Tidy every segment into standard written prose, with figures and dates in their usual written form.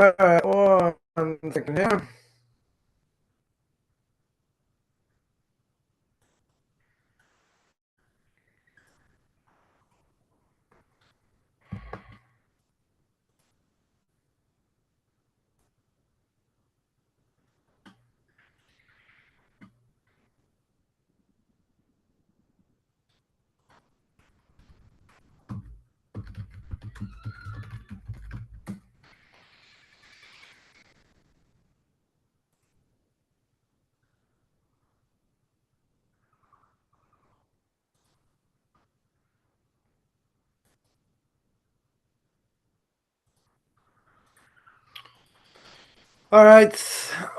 All right, 1 second here. All right.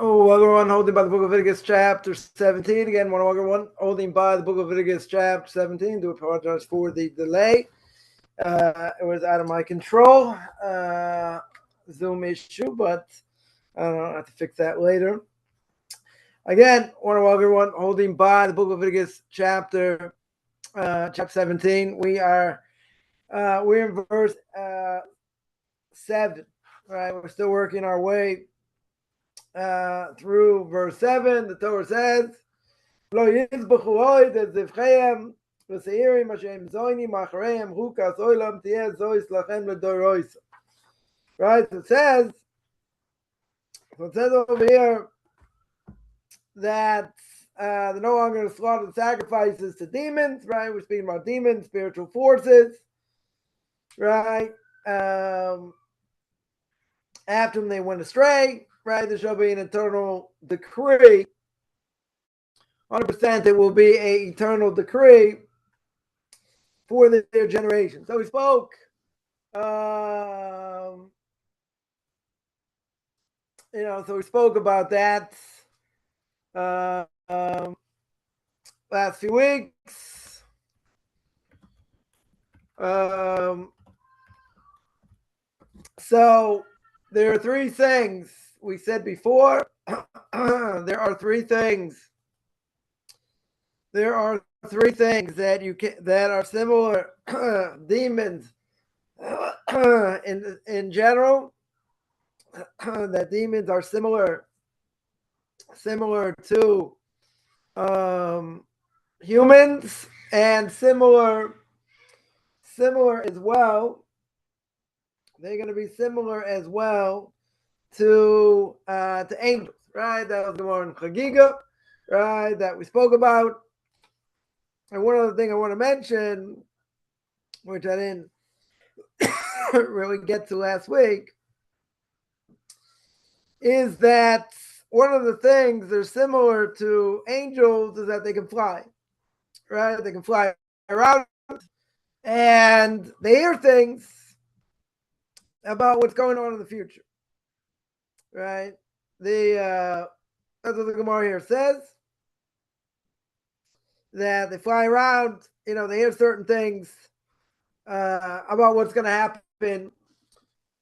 Welcome everyone holding by the Book of Leviticus Chapter 17. Again, welcome everyone holding by the Book of Leviticus Chapter 17. Do apologize for the delay. It was out of my control. Zoom issue, but I don't know. I have to fix that later. Again, want to welcome everyone holding by the Book of Leviticus Chapter 17. We're in verse 7. Right, we're still working our way through verse 7. The Torah says, "Lo yizbachu oid et zivcheim v'seirim Hashem zoini machareim hukas oilam tieh zois lachem ledorois." Right, so it says over here that they're no longer going to slaughter the sacrifices to demons. Right, we're speaking about demons, spiritual forces. Right, after they went astray. Right, there shall be an eternal decree. 100% it will be an eternal decree for their generation. So we spoke, so we spoke about that last few weeks. So there are three things we said before. There are three things that are similar demons in general. That demons are similar to humans, and similar as well. They're going to be similar as well to angels, right? That was the one in Chagiga, right? That we spoke about. And one other thing I want to mention, which I didn't really get to last week, is that one of the things they're similar to angels is that they can fly, right? They can fly around and they hear things about what's going on in the future, right? That's what the Gemara here says, that they fly around, they hear certain things about what's going to happen,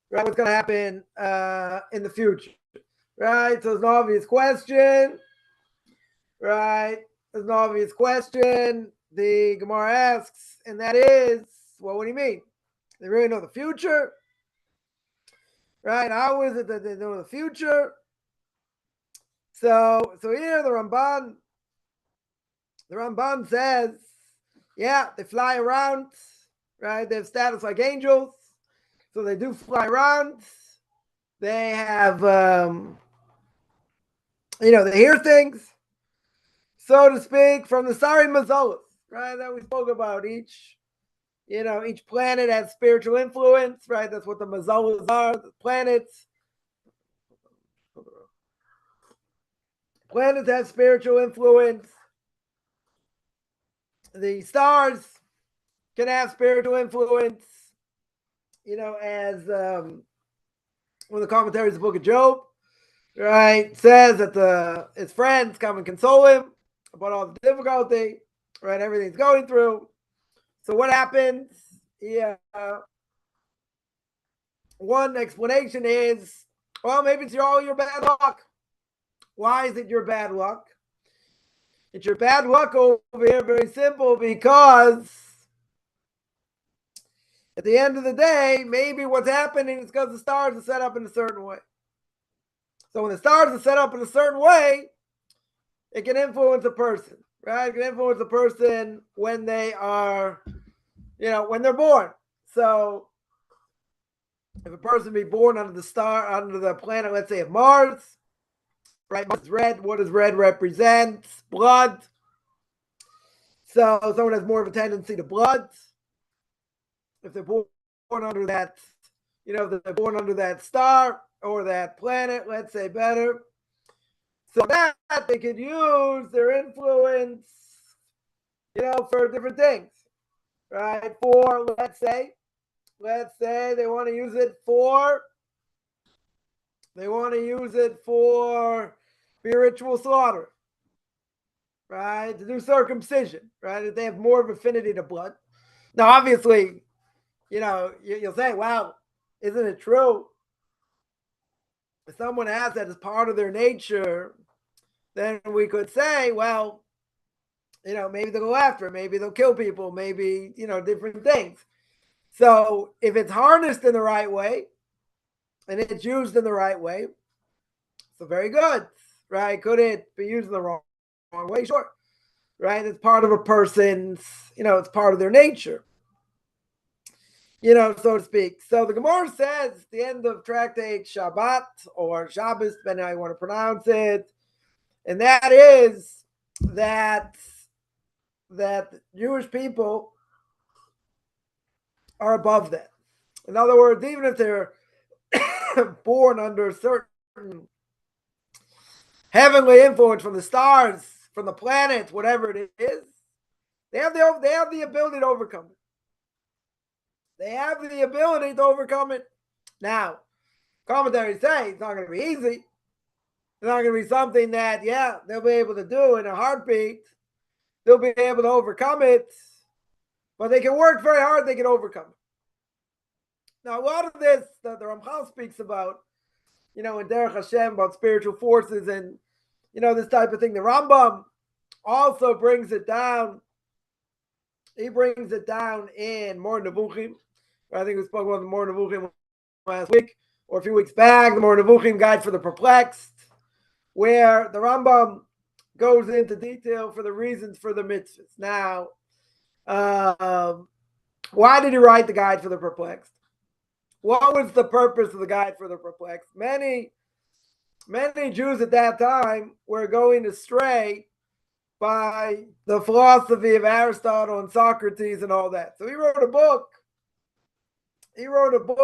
right? What's going to happen in the future, right? So it's an obvious question, right? There's an obvious question the Gemara asks, and that is, well, what do you mean? They really know the future, right? How is it that they know the future? So here the Ramban says, yeah, they fly around, right? They have status like angels, so they do fly around. They have, they hear things, so to speak, from the Sari Mazolas, right? That we spoke about. Each planet has spiritual influence, right? That's what the Mazolas are, the planets. Planets have spiritual influence. The stars can have spiritual influence, as one of the commentaries of the Book of Job, right, says that his friends come and console him about all the difficulty, right, everything's going through. So what happens? Yeah, one explanation is, well, maybe it's all your bad luck. Why is it your bad luck? It's your bad luck over here, very simple, because at the end of the day, maybe what's happening is because the stars are set up in a certain way. So when the stars are set up in a certain way, it can influence a person, right? It can influence a person when they are, when they're born. So if a person be born under the planet, let's say of Mars, right? Mars is red. What does red represent? Blood. So someone has more of a tendency to blood. If they're born under that, if they're born under that star or that planet, let's say better. So that they could use their influence, for different things, right? For, let's say they want to use it for spiritual slaughter, right? To do circumcision, right? If they have more of affinity to blood. Now, obviously, you'll say, well, isn't it true? If someone has that as part of their nature, then we could say, well, maybe they'll go after it, maybe they'll kill people, maybe, different things. So if it's harnessed in the right way and it's used in the right way, so very good, right? Could it be used in the wrong way? Sure, right? It's part of a person's, it's part of their nature, so to speak. So the Gemara says, the end of tractate Shabbat or Shabbos, depending how you want to pronounce it, and that is that Jewish people are above that. In other words, even if they're born under certain heavenly influence from the stars, from the planets, whatever it is, they have the ability to overcome it. They have the ability to overcome it. Now, commentaries say it's not going to be easy. It's not going to be something that, they'll be able to do in a heartbeat. They'll be able to overcome it. But they can work very hard, they can overcome it. Now, a lot of this that the Ramchal speaks about, in Derech Hashem, about spiritual forces and, this type of thing. The Rambam also brings it down. He brings it down in More Nevuchim. I think we spoke about the More Nevuchim last week or a few weeks back, the More Nevuchim Guide for the Perplexed, where the Rambam goes into detail for the reasons for the mitzvahs. Now, why did he write the Guide for the Perplexed? What was the purpose of the Guide for the Perplexed? Many Jews at that time were going astray by the philosophy of Aristotle and Socrates and all that. So he wrote a book.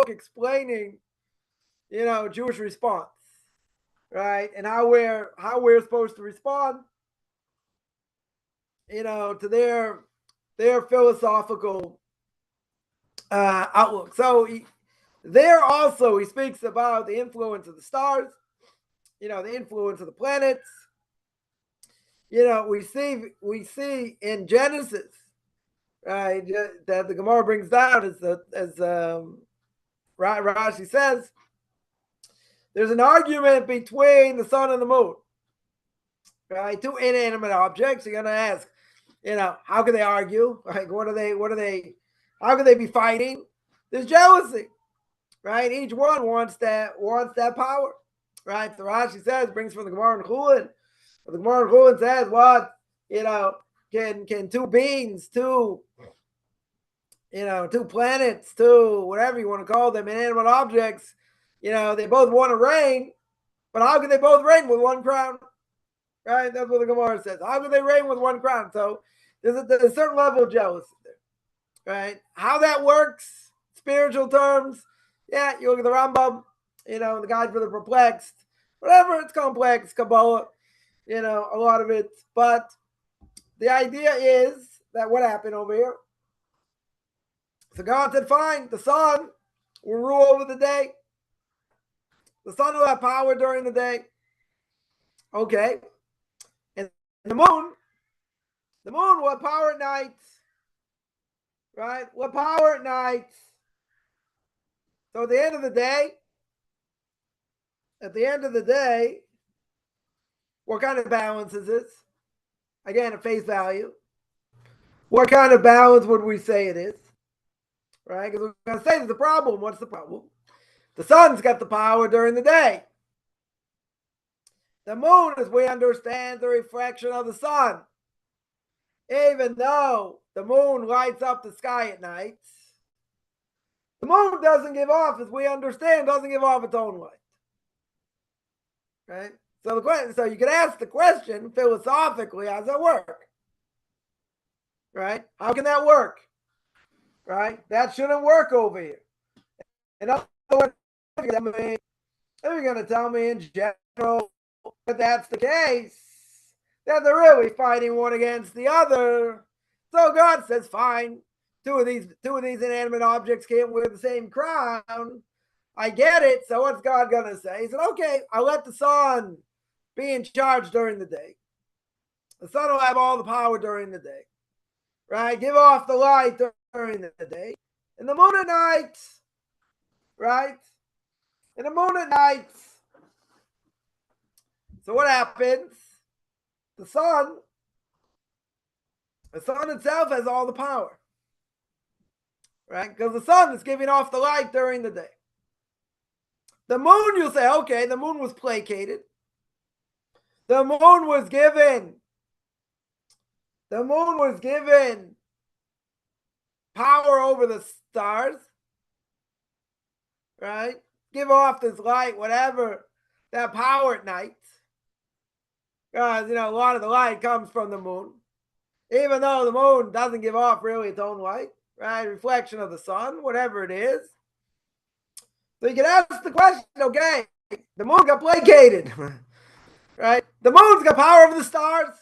Explaining, Jewish response, right, and how we're supposed to respond, to their philosophical outlook. So he speaks about the influence of the stars, the influence of the planets. We see in Genesis, right, that the Gemara brings down as Rashi says, there's an argument between the sun and the moon, right? Two inanimate objects. You're gonna ask, how can they argue? Like, how can they be fighting? There's jealousy, right? Each one wants that power, right? So Rashi says, brings from the Gemara and Chulin. The Gemara and Chulin says, what, can two beings, two planets, two whatever you want to call them, inanimate objects, they both want to reign, but how can they both reign with one crown? Right? That's what the Gemara says. How can they reign with one crown? So there's a certain level of jealousy there, right? How that works, spiritual terms, you look at the Rambam, the Guide for the Perplexed, whatever, it's complex, Kabbalah, a lot of it, but the idea is that what happened over here? So God said, fine, the sun will rule over the day. The sun will have power during the day. Okay. And the moon will have power at night. Right? Will have power at night. So at the end of the day, what kind of balance is this? Again, at face value. What kind of balance would we say it is? Right? Because we're going to say there's a problem. What's the problem? The sun's got the power during the day. The moon, as we understand, the reflection of the sun. Even though the moon lights up the sky at night, the moon doesn't give off, as we understand, doesn't give off its own light. Right? So you could ask the question philosophically, how does that work? Right? How can that work? Right? That shouldn't work over here. In other words, if you're going to tell me in general that that's the case, then they're really fighting one against the other. So God says, fine, two of these inanimate objects can't wear the same crown. I get it. So what's God going to say? He said, okay, I'll let the sun be in charge during the day. The sun will have all the power during the day. Right? Give off the light during the day. And the moon at night, right? And the moon at night. So what happens? The sun itself has all the power. Right? Because the sun is giving off the light during the day. The moon, you'll say, okay, the moon was placated. The moon was given power over the stars. Right? Give off this light, whatever, that power at night. Because, a lot of the light comes from the moon. Even though the moon doesn't give off really its own light, right? Reflection of the sun, whatever it is. So you can ask the question, okay, the moon got placated, right? The moon's got power over the stars,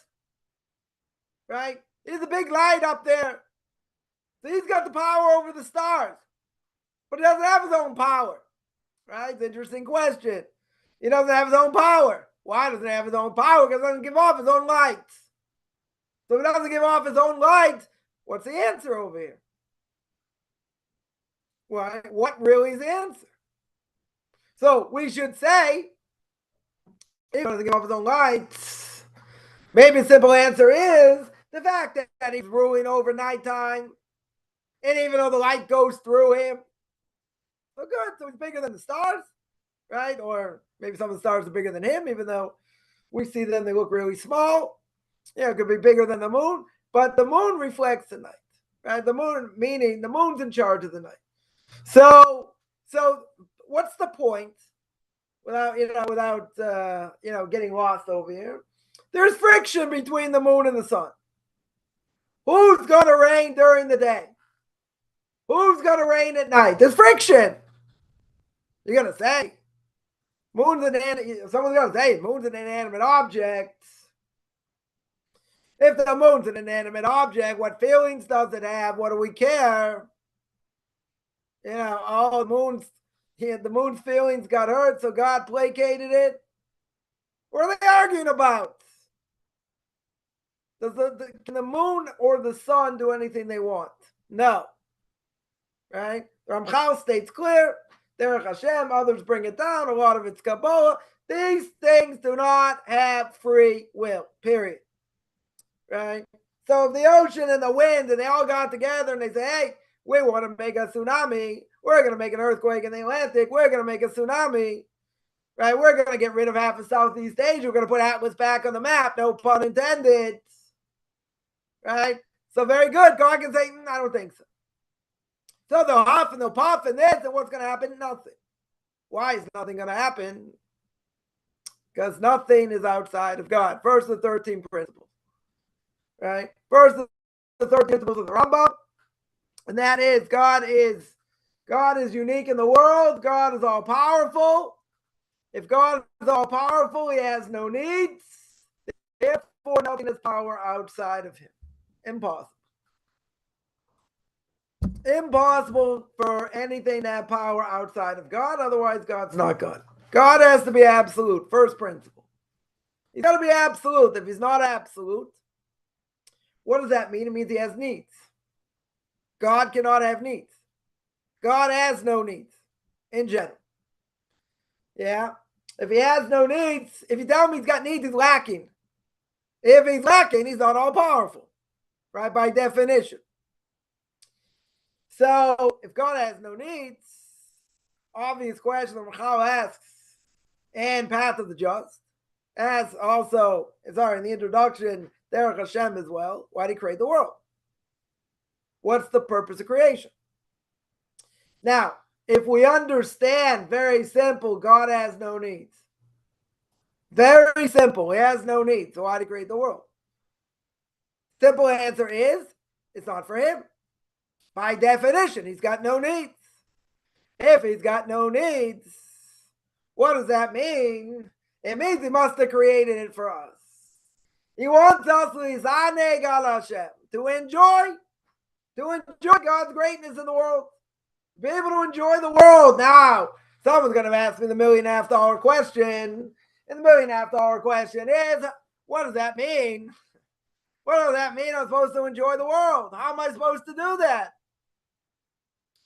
right? He's a big light up there. So he's got the power over the stars, but he doesn't have his own power, right? It's an interesting question. He doesn't have his own power. Why doesn't he have his own power? Because he doesn't give off his own light. So if he doesn't give off his own light, what's the answer over here? Well, what really is the answer? So we should say, if he doesn't give off his own light, maybe the simple answer is the fact that he's ruling over nighttime, and even though the light goes through him, so good, so he's bigger than the stars, right? Or maybe some of the stars are bigger than him, even though we see them, they look really small. It could be bigger than the moon, but the moon reflects the night, right? The moon, meaning the moon's in charge of the night. So what's the point? Without getting lost over here, there's friction between the moon and the sun. Who's going to reign during the day? Who's going to reign at night? There's friction. You're going to say, someone's going to say, moon's an inanimate object. If the moon's an inanimate object, what feelings does it have? What do we care? The moon's feelings got hurt, so God placated it. What are they arguing about? Can the moon or the sun do anything they want? No. Right? The Ramchal states clear, Derech Hashem, others bring it down, a lot of it's Kabbalah. These things do not have free will, period. Right? So if the ocean and the wind, and they all got together and they say, hey, we want to make a tsunami, we're going to make an earthquake in the Atlantic, we're going to make a tsunami, right? We're going to get rid of half of Southeast Asia, we're going to put Atlas back on the map, no pun intended, right? So very good. God can say, I don't think so. So they'll huff and they'll puff and this, and what's going to happen? Nothing. Why is nothing going to happen? Because nothing is outside of God. First, the 13 principles, right? First, the 13 principles of the Rambam, and that is God is unique in the world. God is all powerful. If God is all powerful, he has no needs. Therefore, nothing has power outside of him. Impossible. Impossible for anything to have power outside of God. Otherwise, God's not God. God has to be absolute. First principle. He's got to be absolute. If he's not absolute, what does that mean? It means he has needs. God cannot have needs. God has no needs in general. Yeah. If he has no needs, if you tell me he's got needs, he's lacking. If he's lacking, he's not all powerful, right? By definition. So if God has no needs, obvious question that Ramchal asks, and path of the just, As also, in the introduction, Derech Hashem as well. Why did he create the world? What's the purpose of creation? Now, if we understand, very simple, God has no needs. Very simple. He has no needs. So why did he create the world? Simple answer is, it's not for him. By definition, he's got no needs. If he's got no needs, what does that mean? It means he must have created it for us. He wants us to enjoy God's greatness in the world. Be able to enjoy the world. Now, someone's going to ask me the $1.5 million question. And the $1.5 million question is, what does that mean? What does that mean? I'm supposed to enjoy the world. How am I supposed to do that?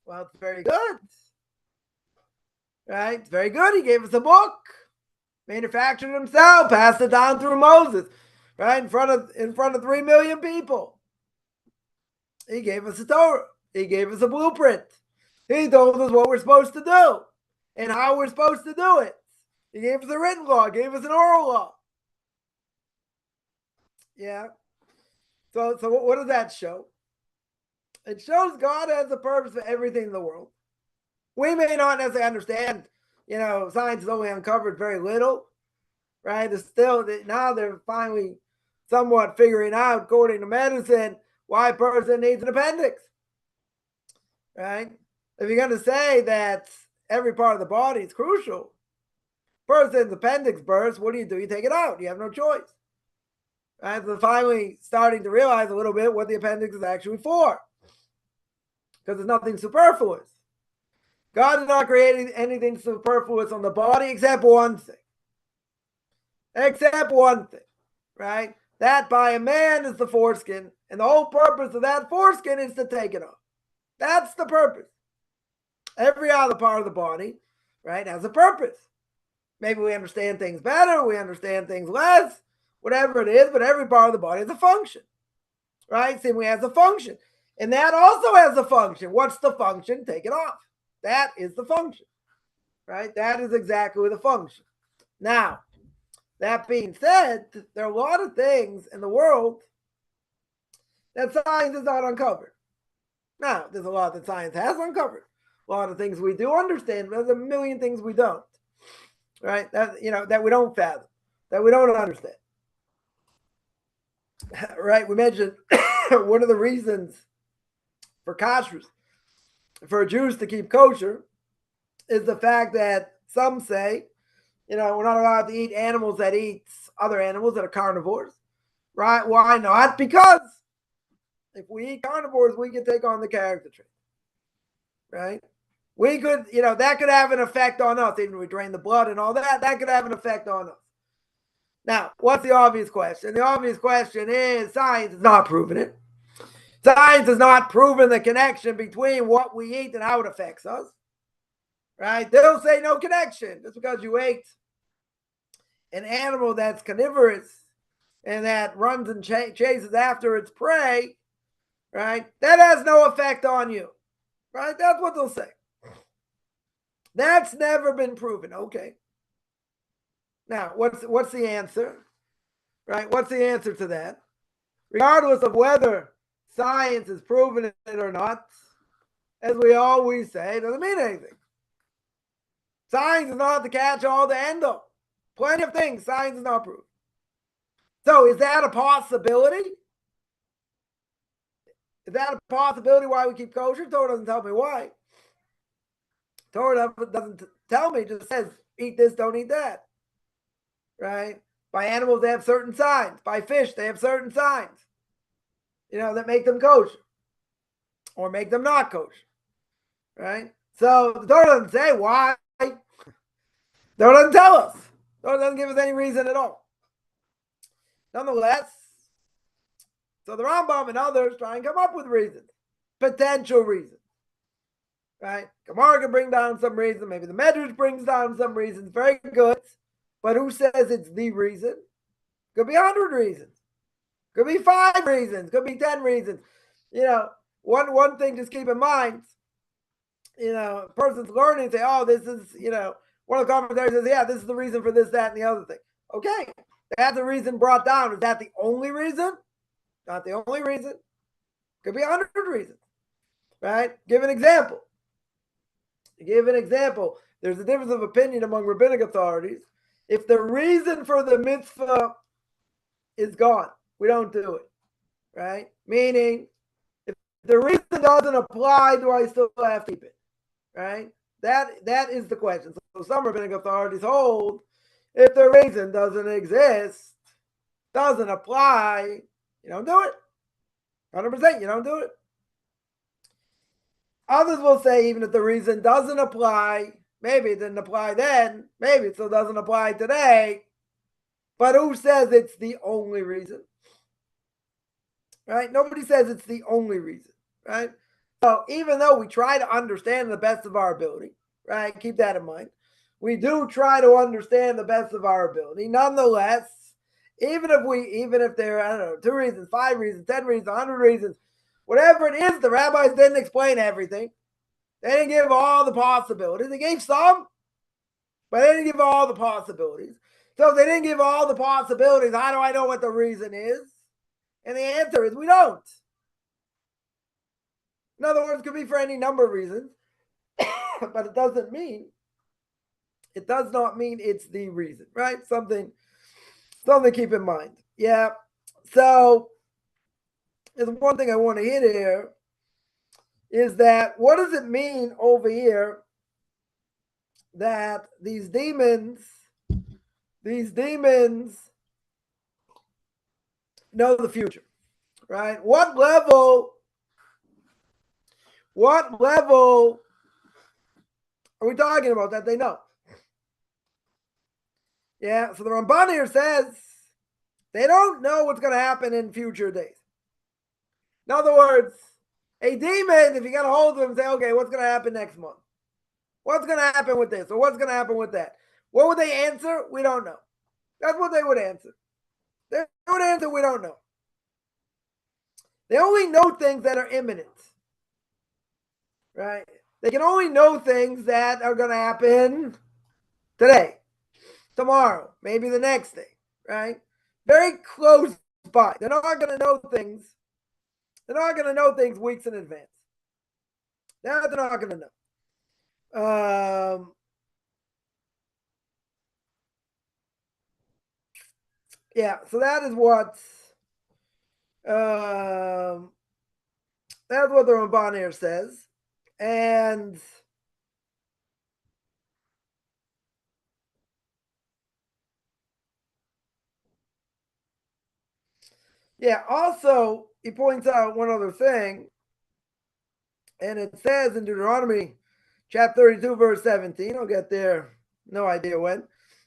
Well, it's very good. Right? It's very good. He gave us a book, manufactured himself, passed it down through Moses, right? In front of 3 million people. He gave us a Torah. He gave us a blueprint. He told us what we're supposed to do and how we're supposed to do it. He gave us a written law, gave us an oral law. Yeah. So what does that show? It shows God has a purpose for everything in the world. We may not necessarily understand, science has only uncovered very little, right? Now they're finally somewhat figuring out, according to medicine, why a person needs an appendix, right? If you're going to say that every part of the body is crucial, person's appendix bursts, what do? You take it out. You have no choice. Right? So finally starting to realize a little bit what the appendix is actually for. Because there's nothing superfluous. God did not create anything superfluous on the body except one thing. Right? That by a man is the foreskin. And the whole purpose of that foreskin is to take it off. That's the purpose. Every other part of the body, right, has a purpose. Maybe we understand things better, we understand things less, whatever it is, but every part of the body has a function, right? Simply has a function. And that also has a function. What's the function? Take it off. That is the function, right? That is exactly the function. Now, that being said, there are a lot of things in the world that science has not uncovered. Now, there's a lot that science has uncovered. A lot of things we do understand, but there's a million things we don't. Right? That we don't fathom, that we don't understand. Right? We mentioned one of the reasons for kashrus, for Jews to keep kosher, is the fact that some say, we're not allowed to eat animals that eat other animals that are carnivores. Right? Why not? Because if we eat carnivores, we can take on the character trait. Right? We could, that could have an effect on us, even if we drain the blood and all that, that could have an effect on us. Now, what's the obvious question? The obvious question is science has not proven it. Science has not proven the connection between what we eat and how it affects us. Right? They'll say no connection. Just because you ate an animal that's carnivorous and that runs and chases after its prey, right? That has no effect on you. Right? That's what they'll say. That's never been proven. Okay. Now, what's the answer? Right? What's the answer to that? Regardless of whether science has proven it or not, as we always say, it doesn't mean anything. Science is not the catch-all, the end-all. Plenty of things science has not proven. So is that a possibility? Is that a possibility why we keep kosher? Torah doesn't tell me why. Torah doesn't tell me, it just says, eat this, don't eat that. Right? By animals, they have certain signs. By fish, they have certain signs, that make them kosher or make them not kosher. Right? So the Torah doesn't say why. The Torah doesn't tell us. The Torah doesn't give us any reason at all. Nonetheless, so the Rambam and others try and come up with reasons, potential reasons. Right? Gemara can bring down some reason. Maybe the Medrash brings down some reasons. Very good. But who says it's the reason? Could be 100 reasons. Could be 5 reasons. Could be 10 reasons. One thing just keep in mind, a person's learning, say, oh, this is, one of the commentaries says, yeah, this is the reason for this, that, and the other thing. Okay, that's the reason brought down. Is that the only reason? Not the only reason. Could be 100 reasons, right? Give an example. There's a difference of opinion among rabbinic authorities. If the reason for the mitzvah is gone, we don't do it, right? Meaning, if the reason doesn't apply, do I still have to keep it, right? That is the question. So some rabbinic authorities hold if the reason doesn't exist, doesn't apply, you don't do it. 100%, you don't do it. Others will say even if the reason doesn't apply, maybe it didn't apply then, maybe it still doesn't apply today, but who says it's the only reason? Right? Nobody says it's the only reason, right? So even though we try to understand the best of our ability, right? Keep that in mind. We do try to understand the best of our ability. Nonetheless, even if there are, I don't know, 2 reasons, 5 reasons, 10 reasons, 100 reasons, whatever it is, the rabbis didn't explain everything. They didn't give all the possibilities. They gave some, but they didn't give all the possibilities. So if they didn't give all the possibilities, how do I know what the reason is? And the answer is we don't. In other words, it could be for any number of reasons, but it does not mean it's the reason, right? Something to keep in mind. Yeah. So there's one thing I want to hit here is that what does it mean over here that these demons know the future, right? What level are we talking about that they know? Yeah, so the Ramban here says they don't know what's going to happen in future days. In other words, a demon, if you got a hold of him and say, okay, what's going to happen next month? What's going to happen with this? Or what's going to happen with that? What would they answer? We don't know. That's what they would answer. They would answer, we don't know. They only know things that are imminent, right? They can only know things that are going to happen today, tomorrow, maybe the next day, right? Very close by. They're not going to know things. They're not going to know things weeks in advance. That they're not going to know. Yeah, so that is what that's what the Ramban here says. And yeah, also he points out one other thing, and it says in Deuteronomy chapter 32, verse 17, I'll get there, no idea when,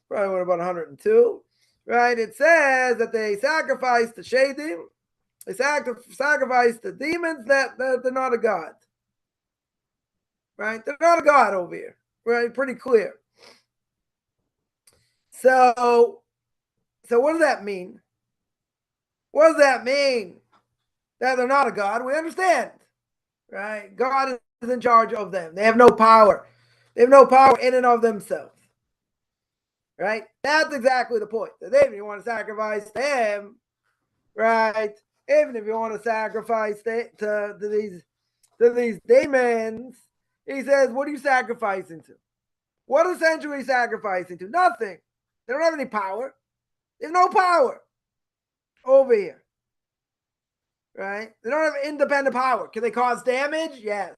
probably when about 102, right? It says that they sacrificed the Shadim, they sacrificed the demons, that they're not a god, right? They're not a god over here, right? Pretty clear. So what does that mean? What does that mean? That they're not a god? We understand, right? God is in charge of them. They have no power. They have no power in and of themselves, right? That's exactly the point. That even if you want to sacrifice them, right? Even if you want to sacrifice to these demons, he says, what are you sacrificing to? What essentially are you sacrificing to? Nothing. They don't have any power. They have no power over here, right? They don't have independent power. Can they cause damage? Yes.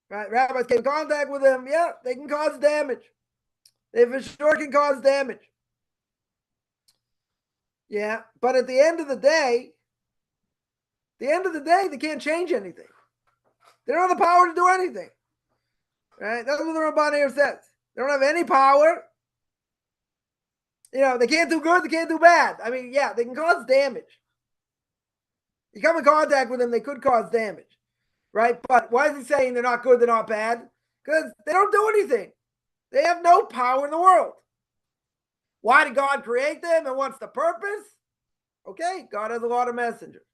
Right? Rabbis came in contact with them. Yeah, they can cause damage. They for sure can cause damage. Yeah, but at the end of the day, they can't change anything. They don't have the power to do anything. Right? That's what the Ramban here says. They don't have any power. You know, they can't do good, they can't do bad. I mean, yeah, they can cause damage. You come in contact with them, they could cause damage. Right? But why is he saying they're not good, they're not bad? Because they don't do anything. They have no power in the world. Why did God create them and what's the purpose? Okay, God has a lot of messengers.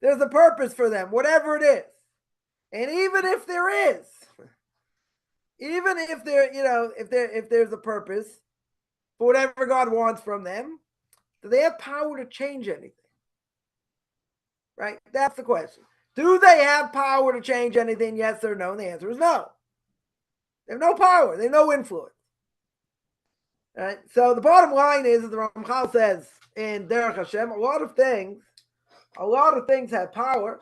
There's a purpose for them, whatever it is. And even if there is, even if if there's a purpose for whatever God wants from them, do they have power to change anything? Right? That's the question. Do they have power to change anything? Yes or no? And the answer is no. They have no power. They have no influence. Right? So the bottom line is, as the Ramchal says in Derech Hashem, a lot of things have power.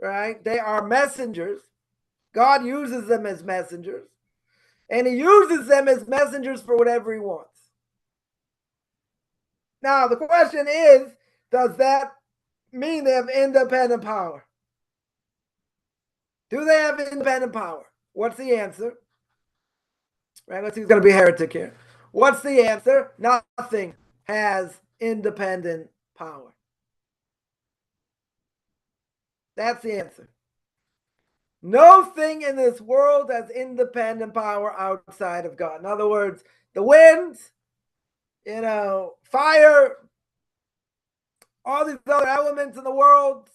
Right? They are messengers. God uses them as messengers. And he uses them as messengers for whatever he wants. Now, the question is, does that mean they have independent power? Do they have independent power? What's the answer? Right? Let's see who's going to be a heretic here. What's the answer? Nothing has independent power. That's the answer. No thing in this world has independent power outside of God. In other words, the wind, fire, all these other elements in the world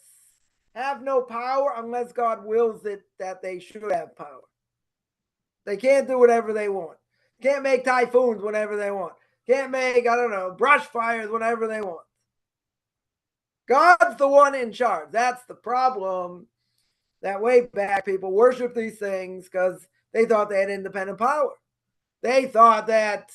have no power unless God wills it that they should have power. They can't do whatever they want. Can't make typhoons whenever they want. Can't make, brush fires whenever they want. God's the one in charge. That's the problem. That way back, people worship these things because they thought they had independent power. They thought that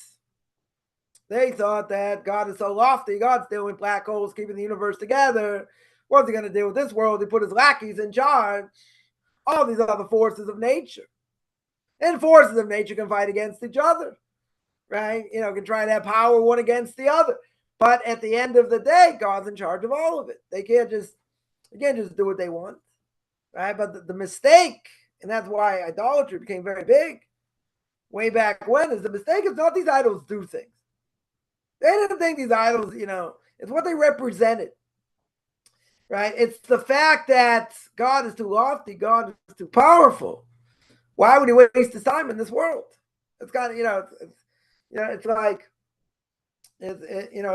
God is so lofty. God's doing black holes, keeping the universe together. What's he going to do with this world? He put his lackeys in charge. All these other forces of nature. And forces of nature can fight against each other. Right? Can try to have power one against the other. But at the end of the day, God's in charge of all of it. They can't just do what they want. Right? But the mistake, and that's why idolatry became very big way back when, is the mistake is not these idols do things. They didn't think these idols, it's what they represented. Right? It's the fact that God is too lofty, God is too powerful. Why would he waste his time in this world? It's kind of, it's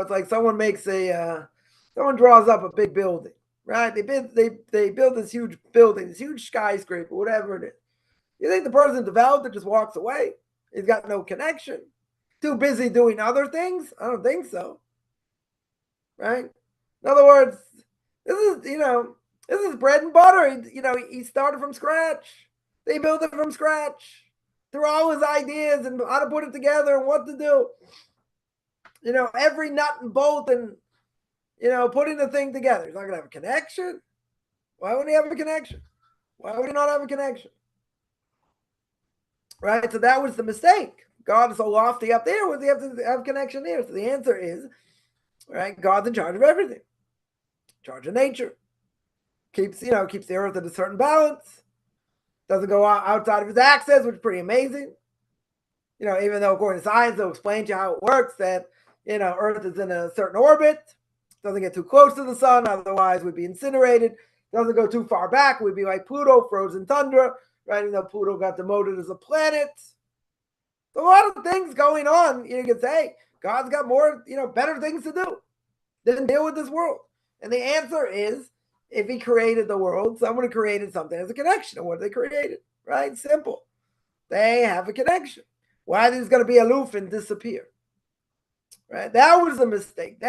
like someone makes someone draws up a big building. Right? They build this huge building, this huge skyscraper, whatever it is. You think the person developed it just walks away? He's got no connection. Too busy doing other things? I don't think so. Right? In other words, this is bread and butter. He started from scratch. They built it from scratch. Through all his ideas and how to put it together and what to do. Every nut and bolt and putting the thing together. He's not going to have a connection. Why would he have a connection? Why would he not have a connection? Right? So that was the mistake. God is so lofty up there. What do you have to have a connection there? So the answer is, right, God's in charge of everything. In charge of nature. Keeps the earth at a certain balance. Doesn't go outside of his axis, which is pretty amazing. Even though according to science, they'll explain to you how it works, that, Earth is in a certain orbit. Doesn't get too close to the sun, otherwise we'd be incinerated. Doesn't go too far back, we'd be like Pluto, frozen tundra, right? Even though Pluto got demoted as a planet. So a lot of things going on. You can say God's got more, better things to do than deal with this world. And the answer is, if he created the world, someone created something as a connection. And what they created, right? Simple. They have a connection. Why are these going to be aloof and disappear? Right? That was the mistake.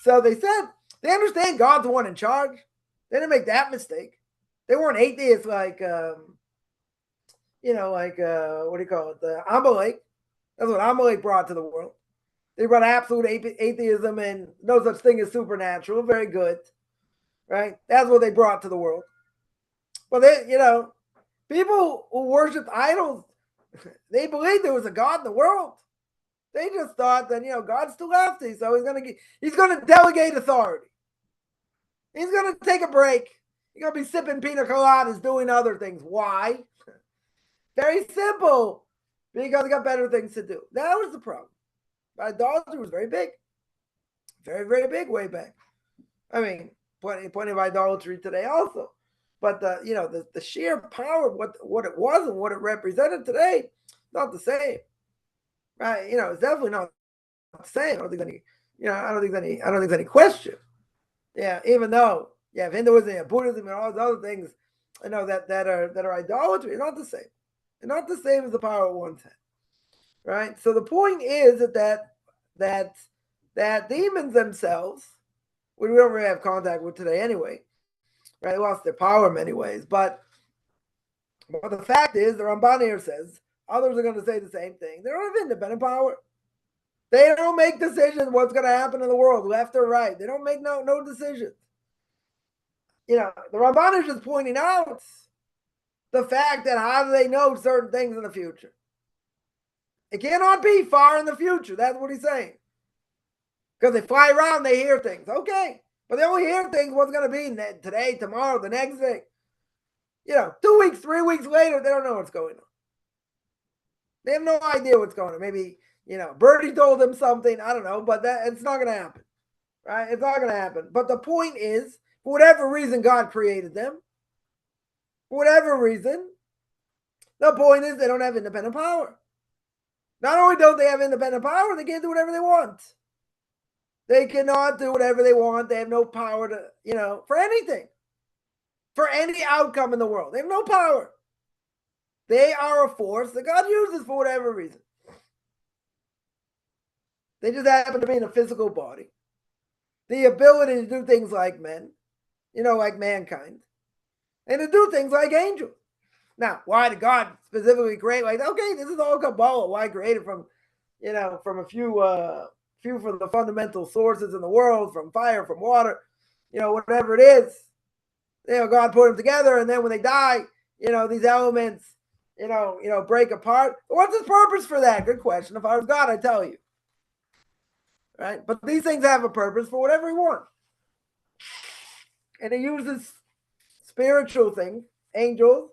So they said, they understand God's the one in charge. They didn't make that mistake. They weren't atheists like, what do you call it? The Amalek. That's what Amalek brought to the world. They brought absolute atheism and no such thing as supernatural. Very good. Right? That's what they brought to the world. But people who worship idols, they believed there was a God in the world. They just thought that, God's too lofty, so he's gonna delegate authority. He's gonna take a break. He's gonna be sipping pina coladas, doing other things. Why? Very simple. Because he got better things to do. That was the problem. Idolatry was very big. Very, very big way back. I mean, plenty of idolatry today also. But the sheer power of what it was and what it represented today, not the same. Right? It's definitely not the same. I don't think there's any question. Yeah, even though Hinduism and Buddhism and all those other things, that are idolatry, not the same. and not the same as the power it once had. Right? So the point is that demons themselves, which we don't really have contact with today anyway, right? They lost their power in many ways. But the fact is, the Ramban here says, others are going to say the same thing. They don't have independent power. They don't make decisions what's going to happen in the world, left or right. They don't make no decisions. The Ramban is just pointing out the fact that how do they know certain things in the future? It cannot be far in the future. That's what he's saying. Because they fly around, they hear things. Okay. But they only hear things what's going to be today, tomorrow, the next day. 2 weeks, 3 weeks later, they don't know what's going on. They have no idea what's going on. Maybe, Birdie told them something. I don't know. But it's not going to happen. Right? It's not going to happen. But the point is, for whatever reason, God created them. For whatever reason, the point is they don't have independent power. Not only don't they have independent power, they can't do whatever they want. They cannot do whatever they want. They have no power to, for anything. For any outcome in the world. They have no power. They are a force that God uses for whatever reason. They just happen to be in a physical body. The ability to do things like men, like mankind. And to do things like angels. Now, why did God specifically create okay, this is all Kabbalah. Why create it from, from a few from the fundamental sources in the world, from fire, from water, whatever it is. God put them together, and then when they die, these elements, break apart. What's his purpose for that? Good question. If I was God, I'd tell you. Right? But these things have a purpose for whatever he wants. And he uses spiritual things, angels.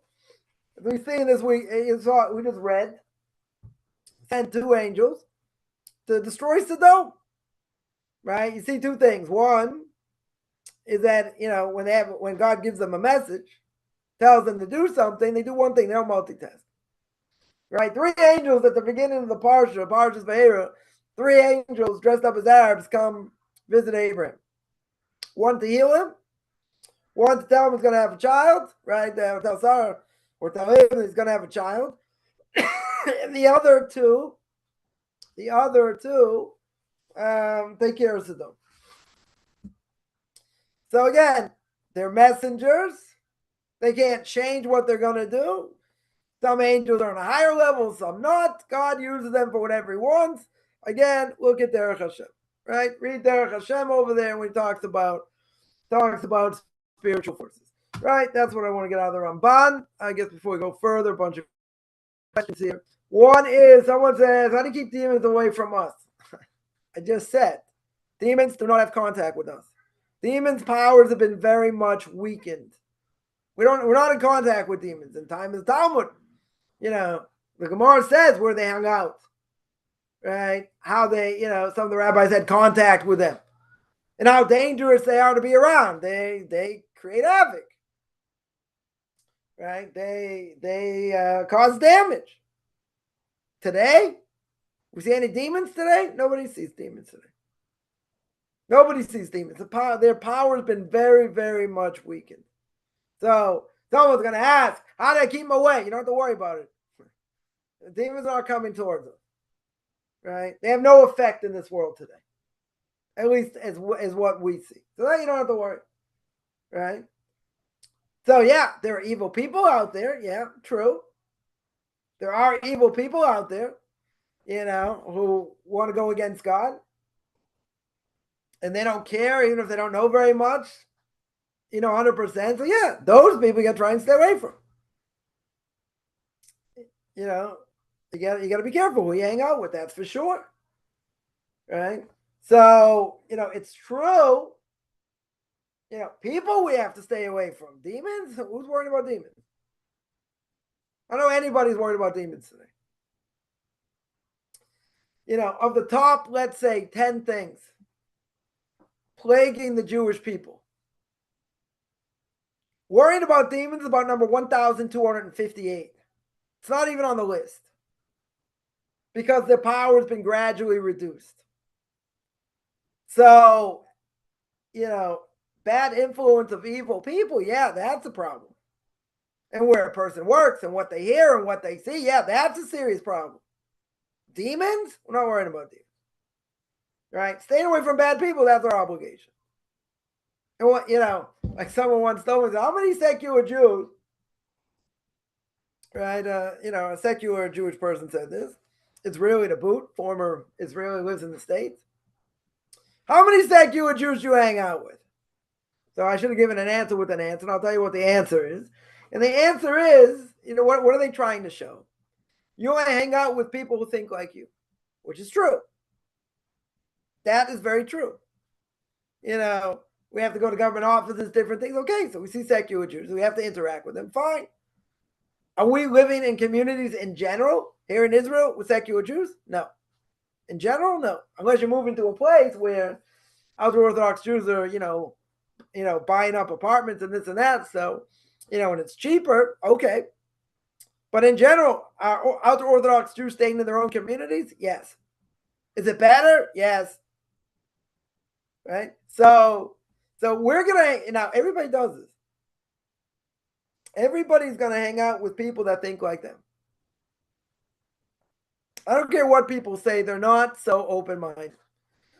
As we see in this week, we just read, sent 2 angels to destroy Sodom. Right? You see 2 things. One is that, when God gives them a message, tells them to do something, they do one thing, they don't multitask. Right? 3 angels at the beginning of the Parshas Vayera, 3 angels dressed up as Arabs come visit Abraham. One to heal him, one to tell him he's going to have a child, right? Tell Sarah or tell him he's going to have a child. And the other two take care of Sodom. So again, they're messengers. They can't change what they're going to do. Some angels are on a higher level, some not. God uses them for whatever he wants. Again, look at Derech Hashem, right? Read Derech Hashem over there when he talks about spiritual forces, right? That's what I want to get out of the Ramban. I guess before we go further, a bunch of questions here. One is, someone says, how do you keep demons away from us? I just said, demons do not have contact with us. Demons' powers have been very much weakened. We're not in contact with demons. In time of the Talmud, the Gemara says where they hung out, right? How they, some of the rabbis had contact with them, and how dangerous they are to be around. They create havoc, right? They cause damage. Today, we see any demons today? Nobody sees demons today. Nobody sees demons. Their power has been very, very much weakened. So someone's going to ask, how do I keep them away? You don't have to worry about it. The demons aren't coming towards us, right? They have no effect in this world today, at least as what we see. So that you don't have to worry, right? So yeah, there are evil people out there. Yeah, true. There are evil people out there, who want to go against God. And they don't care, even if they don't know very much, 100%. So yeah, those people you got to try and stay away from. You got to be careful who you hang out with, that's for sure. Right? So, it's true. People we have to stay away from. Demons? Who's worried about demons? I don't know anybody's worried about demons today. Of the top, let's say 10 things plaguing the Jewish people. Worrying about demons is about number 1,258. It's not even on the list because their power has been gradually reduced. So, bad influence of evil people, yeah, that's a problem. and where a person works and what they hear and what they see, yeah, that's a serious problem. Demons? We're not worrying about demons. Right? Staying away from bad people, that's our obligation. And what, like someone once told me, how many secular Jews, right? A secular Jewish person said this. Israeli to boot, former Israeli, lives in the States. How many secular Jews do you hang out with? So I should have given an answer with an answer, and I'll tell you what the answer is. And the answer is, what are they trying to show? You only hang out with people who think like you, which is true. That is very true. We have to go to government offices, different things. Okay, so we see secular Jews. We have to interact with them. Fine. Are we living in communities in general here in Israel with secular Jews? No. In general, no. Unless you're moving to a place where ultra-Orthodox Jews are, buying up apartments and this and that. So, and it's cheaper. Okay. But in general, are ultra-Orthodox Jews staying in their own communities? Yes. Is it better? Yes. Right? So we're going to, everybody does this. Everybody's going to hang out with people that think like them. I don't care what people say. They're not so open-minded.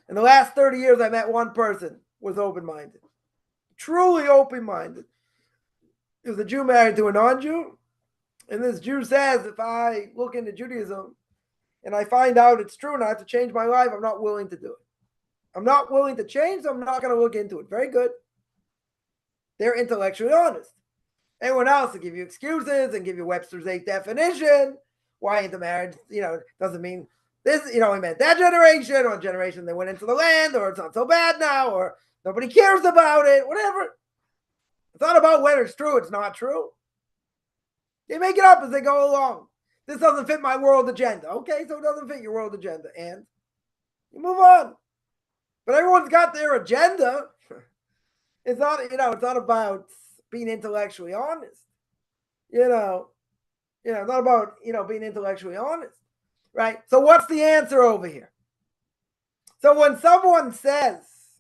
In the last 30 years, I met one person who was open-minded. Truly open-minded. He was a Jew married to a non-Jew. And this Jew says, if I look into Judaism and I find out it's true and I have to change my life, I'm not willing to do it. I'm not willing to change, so I'm not going to look into it. Very good. They're intellectually honest. Everyone else will give you excuses and give you Webster's 8th definition. Why ain't the marriage, doesn't mean this, he meant that generation or generation they went into the land, or it's not so bad now, or nobody cares about it, whatever. It's not about whether it's true, it's not true. They make it up as they go along. This doesn't fit my world agenda. Okay, so it doesn't fit your world agenda. And you move on. But everyone's got their agenda. It's not, it's not about being intellectually honest. It's not about, being intellectually honest. Right? So what's the answer over here? So when someone says,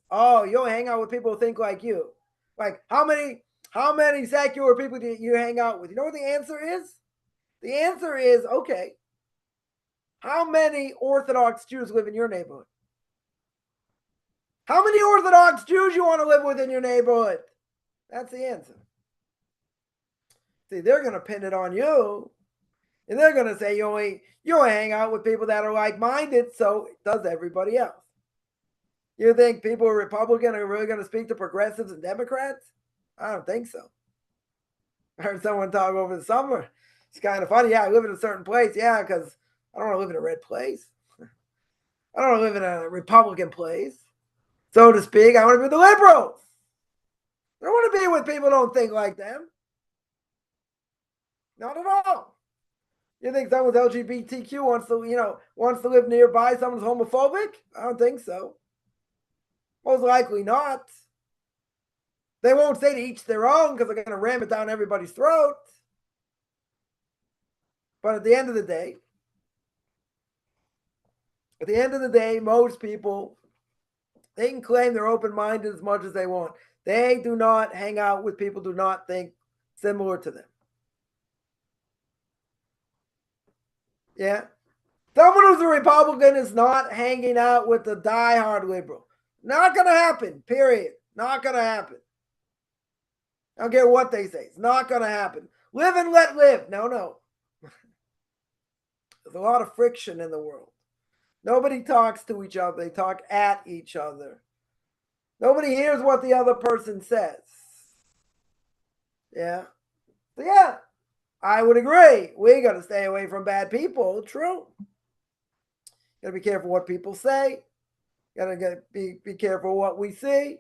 oh, you'll hang out with people who think like you, like how many secular people do you hang out with? You know what the answer is? The answer is, okay, how many Orthodox Jews live in your neighborhood? How many Orthodox Jews you want to live with in your neighborhood? That's the answer. See, they're going to pin it on you. And they're going to say you only hang out with people that are like-minded, so does everybody else. You think people who are Republican are really going to speak to progressives and Democrats? I don't think so. I heard someone talk over the summer. It's kind of funny. Yeah, I live in a certain place. Yeah, because I don't want to live in a red place. I don't want to live in a Republican place, so to speak. I want to be with the liberals. I don't want to be with people who don't think like them. Not at all. You think someone's LGBTQ wants to live nearby someone's homophobic? I don't think so. Most likely not. They won't say to each their own because they're going to ram it down everybody's throat. But at the end of the day, most people, they can claim they're open-minded as much as they want. They do not hang out with people who do not think similar to them. Yeah. Someone who's a Republican is not hanging out with the diehard liberal. Not going to happen, period. Not going to happen. I don't care what they say. It's not going to happen. Live and let live. No. There's a lot of friction in the world. Nobody talks to each other. They talk at each other. Nobody hears what the other person says. Yeah. So yeah, I would agree. We got to stay away from bad people. True. Got to be careful what people say. Got to be careful what we see.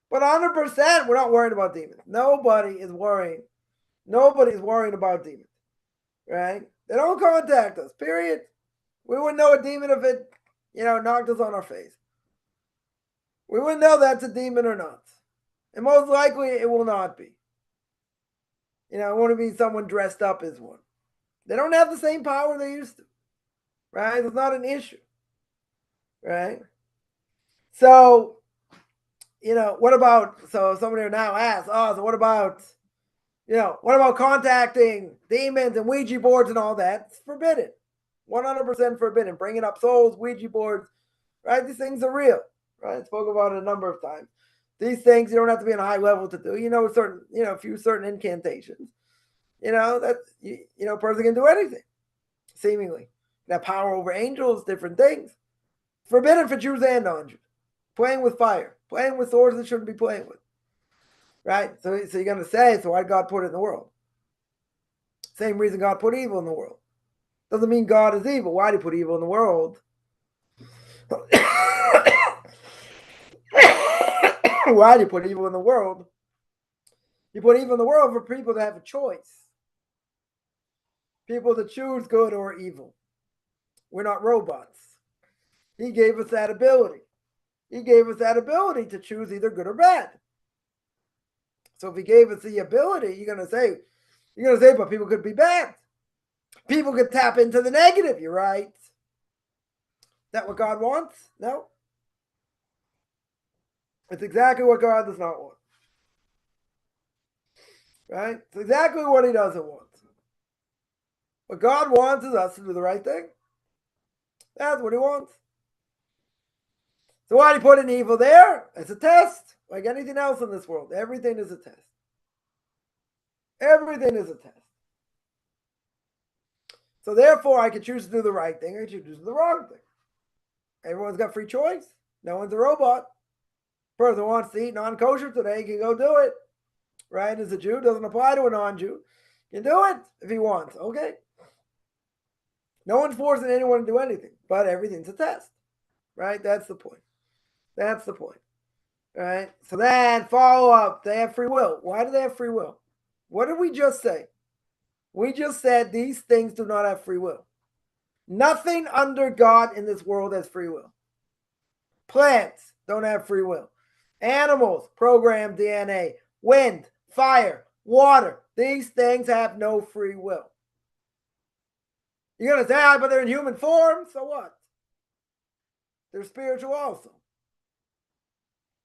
But 100%, we're not worried about demons. Nobody is worrying. Nobody's worrying about demons. Right? They don't contact us, period. We wouldn't know a demon if it, knocked us on our face. We wouldn't know that's a demon or not. And most likely it will not be. It won't be someone dressed up as one. They don't have the same power they used to. Right? It's not an issue. Right? So, what about, so somebody now asks, so what about, What about contacting demons and Ouija boards and all that? It's forbidden. 100% forbidden. Bringing up souls, Ouija boards, right? These things are real, right? I spoke about it a number of times. These things you don't have to be on a high level to do. A few certain incantations. That a person can do anything, seemingly. That power over angels, different things. Forbidden for Jews and non-Jews. Playing with fire, playing with swords that shouldn't be playing with. Right? So you're going to say, so why did God put it in the world? Same reason God put evil in the world. Doesn't mean God is evil. Why did he put evil in the world? Why did he put evil in the world? He put evil in the world for people to have a choice. People to choose good or evil. We're not robots. He gave us that ability. He gave us that ability to choose either good or bad. So if he gave us the ability, you're gonna say, but people could be bad. People could tap into the negative. You're right. Is that what God wants? No. It's exactly what God does not want. Right? It's exactly what he doesn't want. What God wants is us to do the right thing. That's what he wants. So why did he put an evil there? It's a test. Like anything else in this world. Everything is a test. Everything is a test. So therefore, I can choose to do the right thing, or I can choose to do the wrong thing. Everyone's got free choice. No one's a robot. Person wants to eat non-kosher today, can go do it. Right? As a Jew, doesn't apply to a non-Jew. Can do it if he wants. Okay. No one's forcing anyone to do anything, but everything's a test. Right? That's the point. That's the point. Right? So then follow up. They have free will. Why do they have free will? What did we just say? We just said these things do not have free will. Nothing under God in this world has free will. Plants don't have free will. Animals, programmed DNA, wind, fire, water, these things have no free will. You're going to say, but they're in human form, so what? They're spiritual also.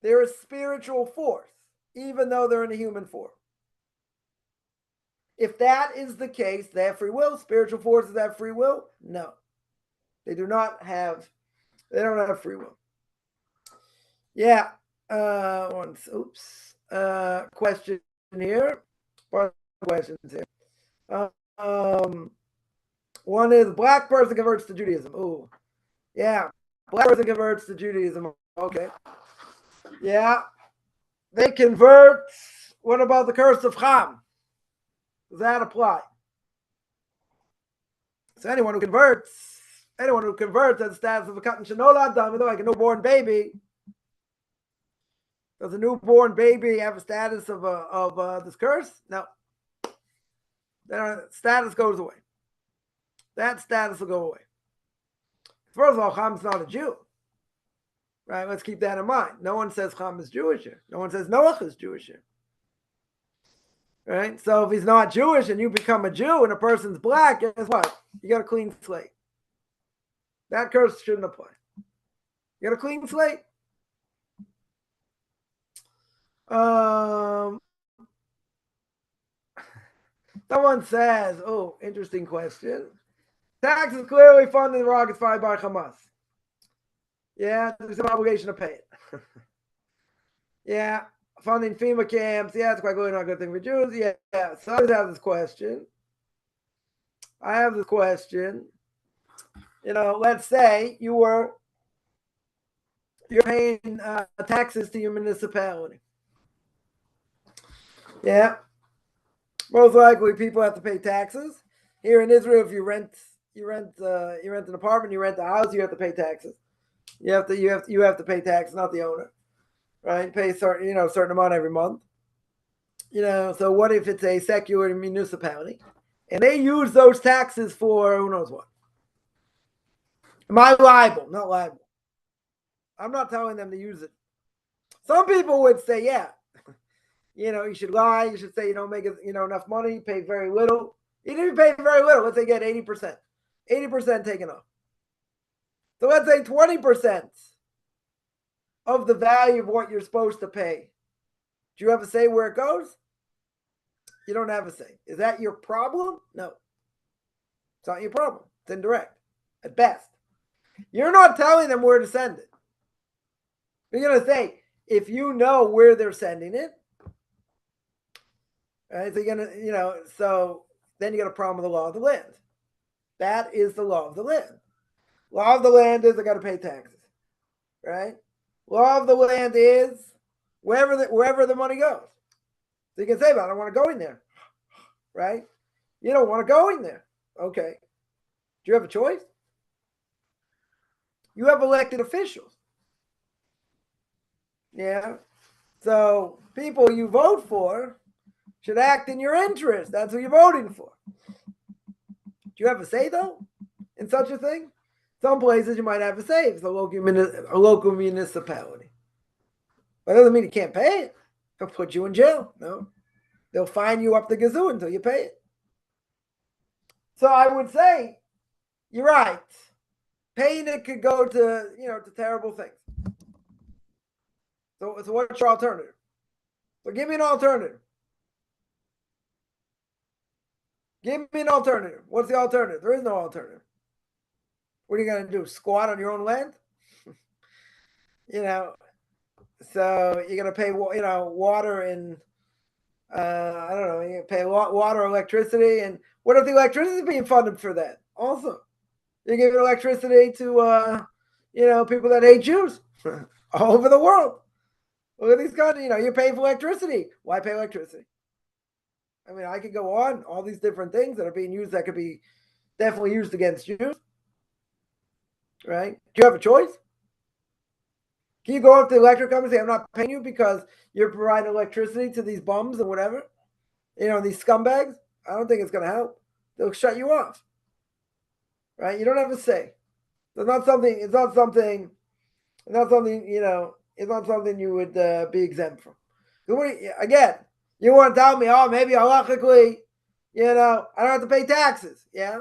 They're a spiritual force, even though they're in a human form. If that is the case, they have free will. Spiritual forces have free will? No. They don't have free will. Yeah. Question here. Questions here. One is black person converts to Judaism. Oh, yeah. Black person converts to Judaism. Okay. Yeah. They convert. What about the curse of Ham? Does that apply? So anyone who converts has the status of a katan shenolad adam, like a newborn baby. Does a newborn baby have a status of this curse? No. Their status goes away. That status will go away. First of all, Ham's not a Jew. Right? Let's keep that in mind. No one says Ham is Jewish here. No one says Noach is Jewish here. Right? So if he's not Jewish and you become a Jew and a person's black, guess what? You got a clean slate. That curse shouldn't apply. You got a clean slate. Someone says, oh, interesting question. Taxes clearly funded the rockets fired by Hamas. Yeah, there's an obligation to pay it. Yeah, funding FEMA camps. Yeah, it's quite clearly not a good thing for Jews. Yeah. So I have this question. Let's say you're paying taxes to your municipality. Yeah. Most likely people have to pay taxes. Here in Israel, if you rent an apartment, you rent a house, you have to pay taxes. You have to pay taxes, not the owner. Right? Pay certain amount every month. So what if it's a secular municipality and they use those taxes for who knows what? Am I liable? Not liable. I'm not telling them to use it. Some people would say, yeah, you should lie. You should say you don't make enough money, pay very little. Even if you pay very little, let's say get 80%. 80% taken off. So let's say 20% of the value of what you're supposed to pay. Do you have to say where it goes? You don't have a say. Is that your problem? No. It's not your problem. It's indirect at best. You're not telling them where to send it. You're going to say, if you know where they're sending it, right, so you're going to, so then you got a problem with the law of the land. That is the law of the land. Law of the land is I got to pay taxes, right? Law of the land is wherever the money goes. So you can say, but I don't want to go in there, right? You don't want to go in there. Okay. Do you have a choice? You have elected officials. Yeah. So people you vote for should act in your interest. That's who you're voting for. Do you have a say, though, in such a thing? Some places you might have a say if it's a local municipality. But that doesn't mean you can't pay it. They'll put you in jail. No. They'll fine you up the gazoo until you pay it. So I would say, you're right. Paying it could go to, to terrible things. So what's your alternative? So give me an alternative. Give me an alternative. What's the alternative? There is no alternative. What are you going to do? Squat on your own land? So you're going to pay, water and, I don't know, you pay water, electricity. And what if the electricity is being funded for that? Also, you're giving electricity to, people that hate Jews all over the world. Look at these countries, you're paying for electricity. Why pay electricity? I mean, I could go on, all these different things that are being used that could be definitely used against Jews. Right? Do you have a choice? Can you go up to the electric company and say, I'm not paying you because you're providing electricity to these bums and whatever? These scumbags? I don't think it's going to help. They'll shut you off. Right? You don't have a say. It's not something you would be exempt from. Again, you want to tell me, maybe halachically, I don't have to pay taxes. Yeah?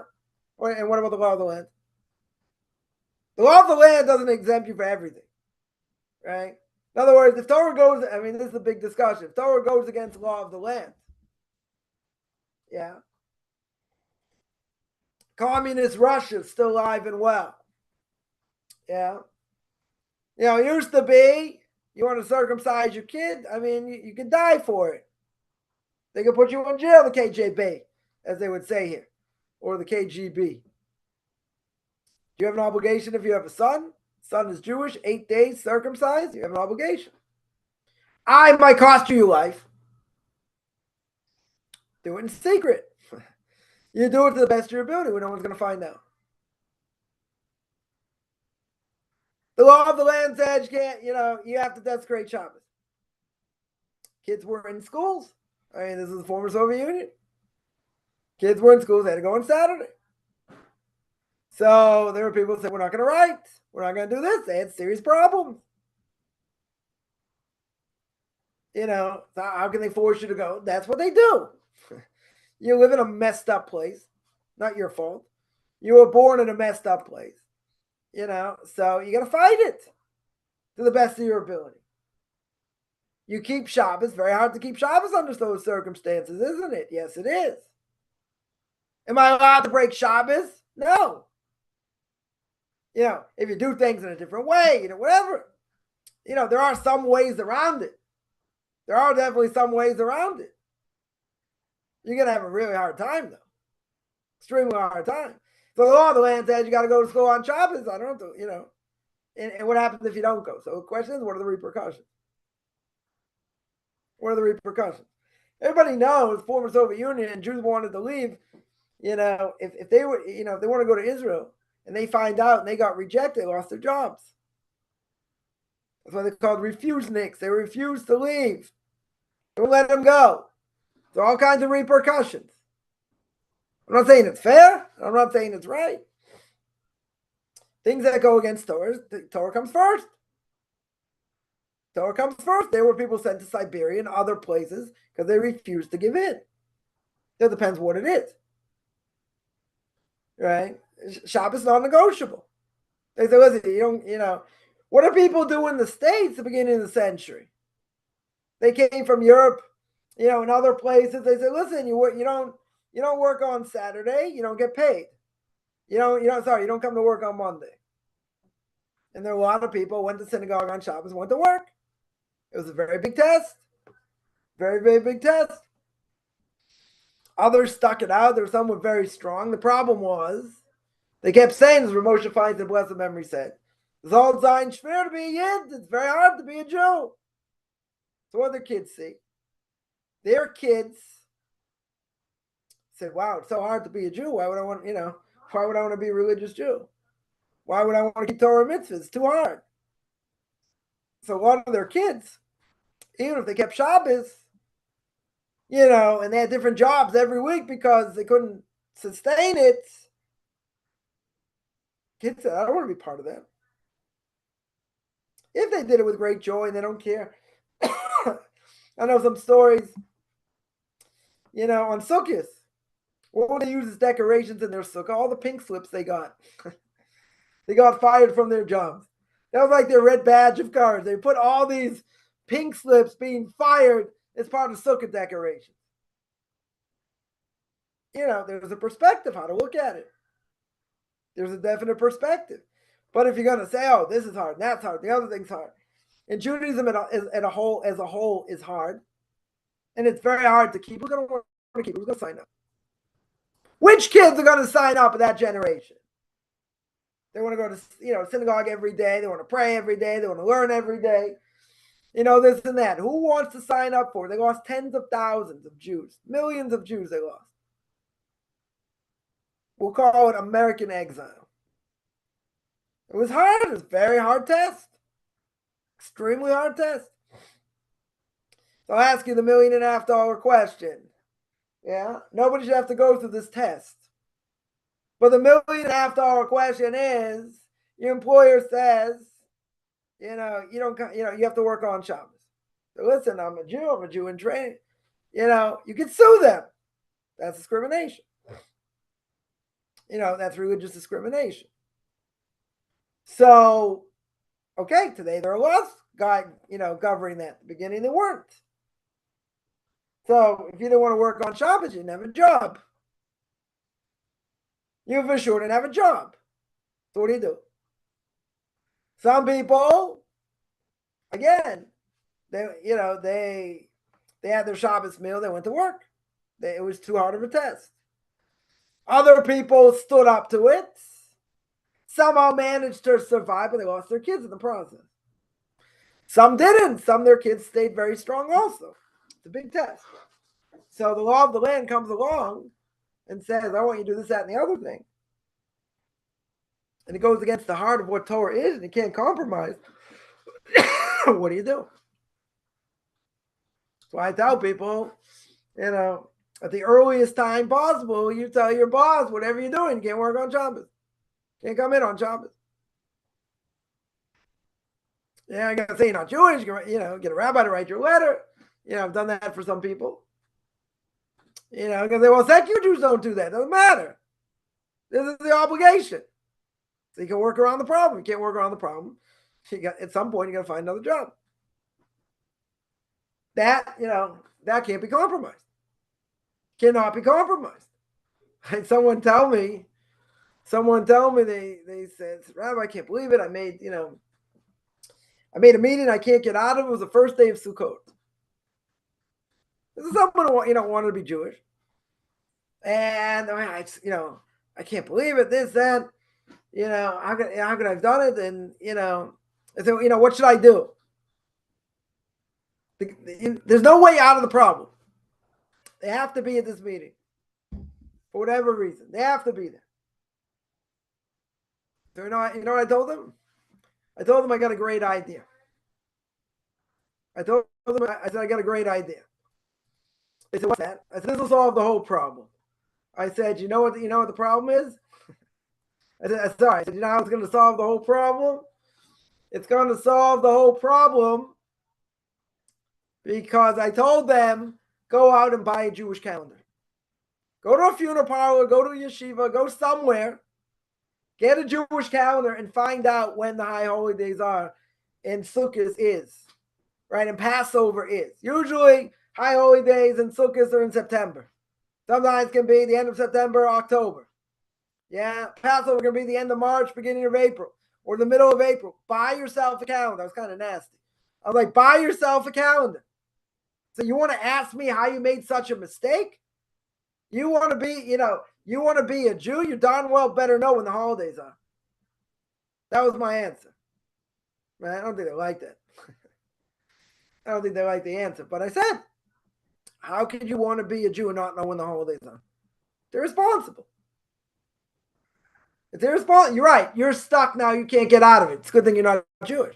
And what about the law of the land? The law of the land doesn't exempt you for everything. Right? In other words, if Torah goes, this is a big discussion. If Torah goes against the law of the land, yeah, communist Russia is still alive and well. Yeah. It used to be, you want to circumcise your kid, you could die for it. They could put you in jail, the KGB, as they would say here, or the KGB. Do you have an obligation if you have a son? Son is Jewish, 8 days circumcised, you have an obligation. I might cost you your life. Do it in secret. You do it to the best of your ability when no one's going to find out. The law of the land says you can't, you have to desecrate Shabbos. Kids were in schools. This is the former Soviet Union. Kids were in schools, they had to go on Saturday. So there were people who said, we're not going to write. We're not going to do this. They had serious problems. So how can they force you to go? That's what they do. You live in a messed up place. Not your fault. You were born in a messed up place. So you got to fight it to the best of your ability. You keep Shabbos. Very hard to keep Shabbos under those circumstances, isn't it? Yes, it is. Am I allowed to break Shabbos? No. If you do things in a different way, whatever. There are some ways around it. There are definitely some ways around it. You're going to have a really hard time, though. Extremely hard time. So the law of the land says you got to go to school on Shabbos. I don't have to, And what happens if you don't go? So the question is, what are the repercussions? What are the repercussions? Everybody knows former Soviet Union and Jews wanted to leave. If they were, if they want to go to Israel and they find out and they got rejected, they lost their jobs. That's why they're called refuseniks. They refused to leave. They won't let them go. There are all kinds of repercussions. I'm not saying it's fair. I'm not saying it's right. Things that go against Torah, Torah comes first. Torah comes first. There were people sent to Siberia and other places because they refused to give in. It depends what it is. Right? Shabbos is non-negotiable. They say, listen, what do people do in the States at the beginning of the century? They came from Europe, In other places they say, listen, you don't work on Saturday, you don't get paid. You don't come to work on Monday. And there are a lot of people who went to synagogue on Shabbos, went to work. It was a very big test. Very, very big test. Others stuck it out. There were some who were very strong. The problem was they kept saying, as Ramosha Feinstein in blessed memory said, it's all Zayin schwer to be a Yid. It's very hard to be a Jew. So what do their kids see? Their kids said, wow, it's so hard to be a Jew. Why would I want to be a religious Jew? Why would I want to keep Torah mitzvahs? It's too hard. So a lot of their kids, even if they kept Shabbos, and they had different jobs every week because they couldn't sustain it, kids said, I don't want to be part of that. If they did it with great joy and they don't care. I know some stories, on Sukkot. What would they use as decorations in their sukkah? All the pink slips they got. They got fired from their jobs. That was like their red badge of courage. They put all these pink slips being fired as part of sukkah decoration. There's a perspective how to look at it. There's a definite perspective. But if you're going to say, oh, this is hard, that's hard, the other thing's hard. And Judaism as a whole is hard. And it's very hard to keep. Who's going to want to keep? Who's going to sign up? Which kids are going to sign up in that generation? They want to go to synagogue every day. They want to pray every day. They want to learn every day. This and that. Who wants to sign up for it? They lost tens of thousands of Jews. Millions of Jews they lost. We'll call it American exile. It was hard. It was a very hard test. Extremely hard test. So I'll ask you the $1.5 million question. Yeah? Nobody should have to go through this test. But the $1.5 million question is, your employer says, you have to work on Shabbos. So listen, I'm a Jew in training. You can sue them. That's discrimination. That's religious discrimination. So, okay, today there are laws governing that. At the beginning, there weren't. So if you didn't want to work on Shabbos, you didn't have a job. You for sure didn't have a job. So what do you do? Some people, again, they had their Shabbos meal, they went to work. It was too hard of a test. Other people stood up to it. Somehow managed to survive, but they lost their kids in the process. Some didn't. Some of their kids stayed very strong also. It's a big test. So the law of the land comes along and says, I want you to do this, that, and the other thing. And it goes against the heart of what Torah is, and you can't compromise. What do you do? So I tell people, at the earliest time possible, you tell your boss, whatever you're doing, you can't work on Shabbos. Can't come in on Shabbos. Yeah, I gotta say you're not Jewish. Get a rabbi to write your letter. I've done that for some people. Because they will say, you Jews don't do that. Doesn't matter. This is the obligation. So you can work around the problem. You can't work around the problem. At some point, you got to find another job. That can't be compromised. Cannot be compromised. And someone tell me, they said, Rabbi, I can't believe it. I made a meeting I can't get out of. It was the first day of Sukkot. This is someone who wanted to be Jewish. And I can't believe it, this, that. How could I have done it? And, I said, what should I do? There's no way out of the problem. They have to be at this meeting. For whatever reason. They have to be there. So, you know what I told them? I told them I got a great idea. I said, I got a great idea. They said, what's that? I said, this will solve the whole problem. I said, you know what the problem is? I said, you know how it's going to solve the whole problem? It's going to solve the whole problem because I told them, go out and buy a Jewish calendar. Go to a funeral parlor, go to a yeshiva, go somewhere, get a Jewish calendar and find out when the high holy days are and Sukkot is, right? And Passover is. Usually high holy days and Sukkot are in September. Sometimes it can be the end of September, October. Yeah, Passover can be the end of March, beginning of April, or the middle of April. Buy yourself a calendar. That was kind of nasty. I was like, buy yourself a calendar. So you want to ask me how you made such a mistake? You want to be, you want to be a Jew? You darn well better know when the holidays are. That was my answer. Man, I don't think they liked it. I don't think they liked the answer. But I said, how could you want to be a Jew and not know when the holidays are? They're responsible. If they're responsible, you're right. You're stuck now. You can't get out of it. It's a good thing you're not Jewish.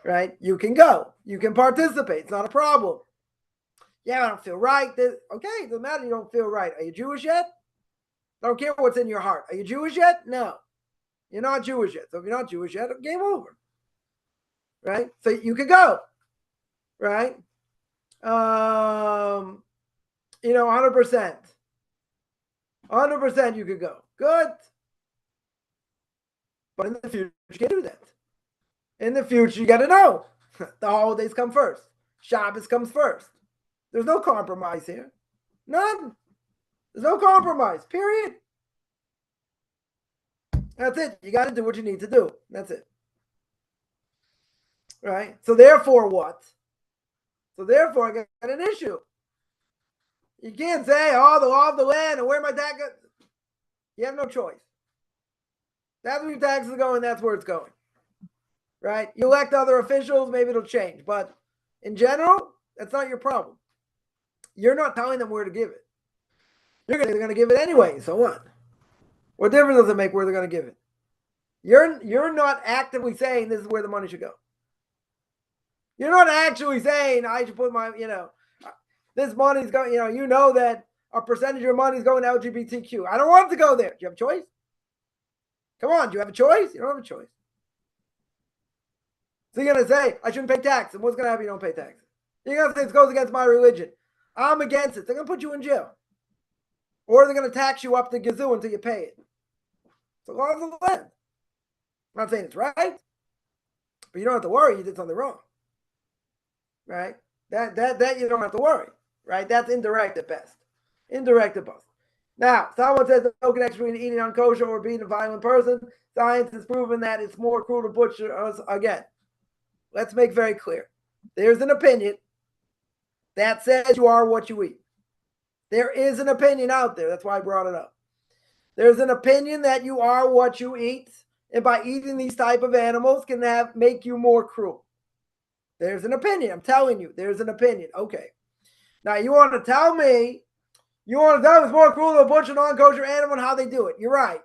Right? You can go. You can participate. It's not a problem. Yeah, I don't feel right. Okay, it doesn't matter. You don't feel right. Are you Jewish yet? I don't care what's in your heart. Are you Jewish yet? No. You're not Jewish yet. So if you're not Jewish yet, game over. Right? So you could go. Right? 100%. 100% you could go. Good. But in the future, you can't do that. In the future, you got to know. The holidays come first. Shabbos comes first. There's no compromise here. None. There's no compromise. Period. That's it. You got to do what you need to do. That's it. Right? So therefore what? So therefore I got an issue. You can't say, oh, the law of the land and where my tax goes. You have no choice. That's where your taxes are going. That's where it's going. Right? You elect other officials, maybe it'll change. But in general, that's not your problem. You're not telling them where to give it. They're going to give it anyway. So what? What difference does it make where they're going to give it? You're not actively saying this is where the money should go. You're not actually saying I should put my, this money's going, you know that a percentage of your money is going to LGBTQ. I don't want it to go there. Do you have a choice? Come on, do you have a choice? You don't have a choice. So you're going to say, I shouldn't pay tax. And what's going to happen if you don't pay taxes? You're going to say it goes against my religion. I'm against it. They're going to put you in jail. Or they're going to tax you up the gazoo until you pay it. It's the law of the land. I'm not saying it's right, but you don't have to worry you did something wrong. Right? That you don't have to worry. Right? That's indirect at best. Indirect at best. Now, someone says there's no connection between eating unkosher or being a violent person. Science has proven that it's more cruel to butcher us. Again, let's make very clear. There's an opinion that says you are what you eat. There is an opinion out there. That's why I brought it up. There's an opinion that you are what you eat, and by eating these type of animals can make you more cruel. There's an opinion. I'm telling you, there's an opinion. Okay. Now you want to tell me it's more cruel to butcher an non-kosher animal and how they do it. You're right.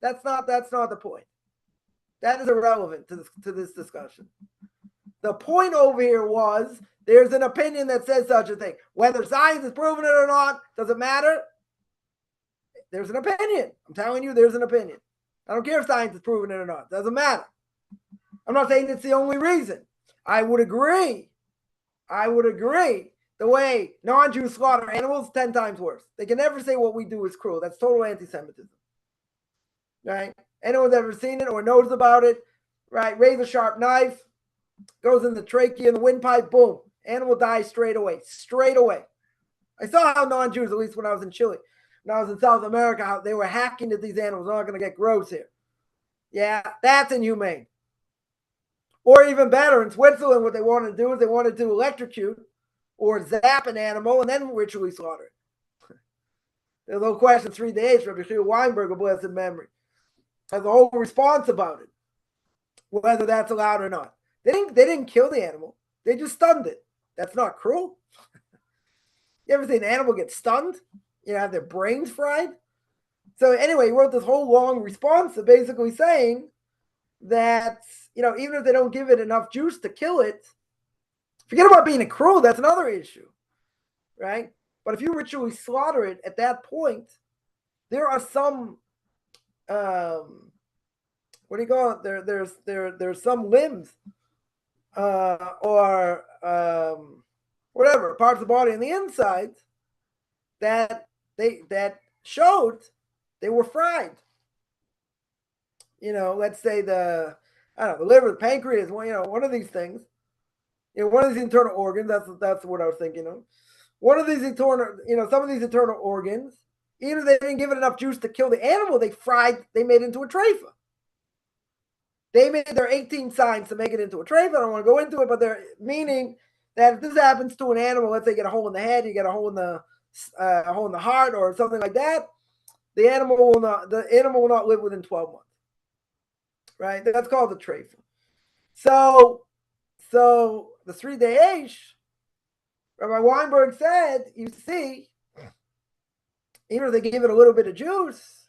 That's not the point. That is irrelevant to this discussion. The point over here was there's an opinion that says such a thing. Whether science has proven it or not, does it matter? There's an opinion. I'm telling you, there's an opinion. I don't care if science has proven it or not. Doesn't matter. I'm not saying it's the only reason. I would agree. The way non-Jews slaughter animals, 10 times worse. They can never say what we do is cruel. That's total anti-Semitism. Right? Anyone who's ever seen it or knows about it, right? Razor sharp knife, goes in the trachea and the windpipe, boom. Animal dies straight away. Straight away. I saw how non-Jews, at least when I was in Chile, when I was in South America, how they were hacking at these animals. I'm not going to get gross here. Yeah, that's inhumane. Or even better, in Switzerland, what they wanted to do is they wanted to electrocute or zap an animal and then ritually slaughter it. There's no question 3 days. Rabbi Shua Weinberg, of blessed memory, has a whole response about it, whether that's allowed or not. They didn't kill the animal. They just stunned it. That's not cruel. You ever see an animal get stunned? Have their brains fried? So anyway, he wrote this whole long response to basically saying that, even if they don't give it enough juice to kill it, forget about being cruel. That's another issue, right? But if you ritually slaughter it at that point, there are some, what do you call it? There's some limbs or whatever parts of the body on the inside that showed they were fried. Let's say the liver, the pancreas, one of these things. One of these internal organs, that's what I was thinking of. One of these internal, some of these internal organs, even if they didn't give it enough juice to kill the animal, they made it into a treifa. They made their 18 signs to make it into a treifa. I don't want to go into it, but they're meaning that if this happens to an animal, let's say you get a hole in the head, you get a hole in the heart, or something like that, the animal will not live within 12 months. Right? That's called the treifa. So the 3-day Aish, Rabbi Weinberg said, you see, even if they give it a little bit of juice,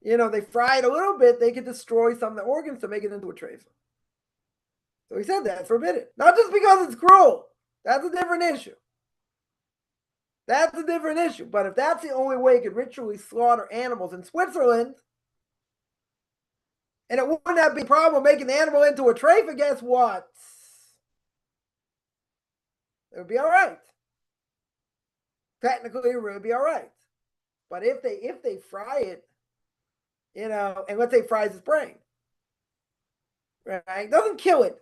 they fry it a little bit, they could destroy some of the organs to make it into a treifa. So he said that's forbidden. Not just because it's cruel. That's a different issue. But if that's the only way you could ritually slaughter animals in Switzerland, and it wouldn't have been a problem making the animal into a treifa, guess what? It would be all right. Technically, it would be all right. But if they fry it, and let's say it fries its brain, right? It doesn't kill it.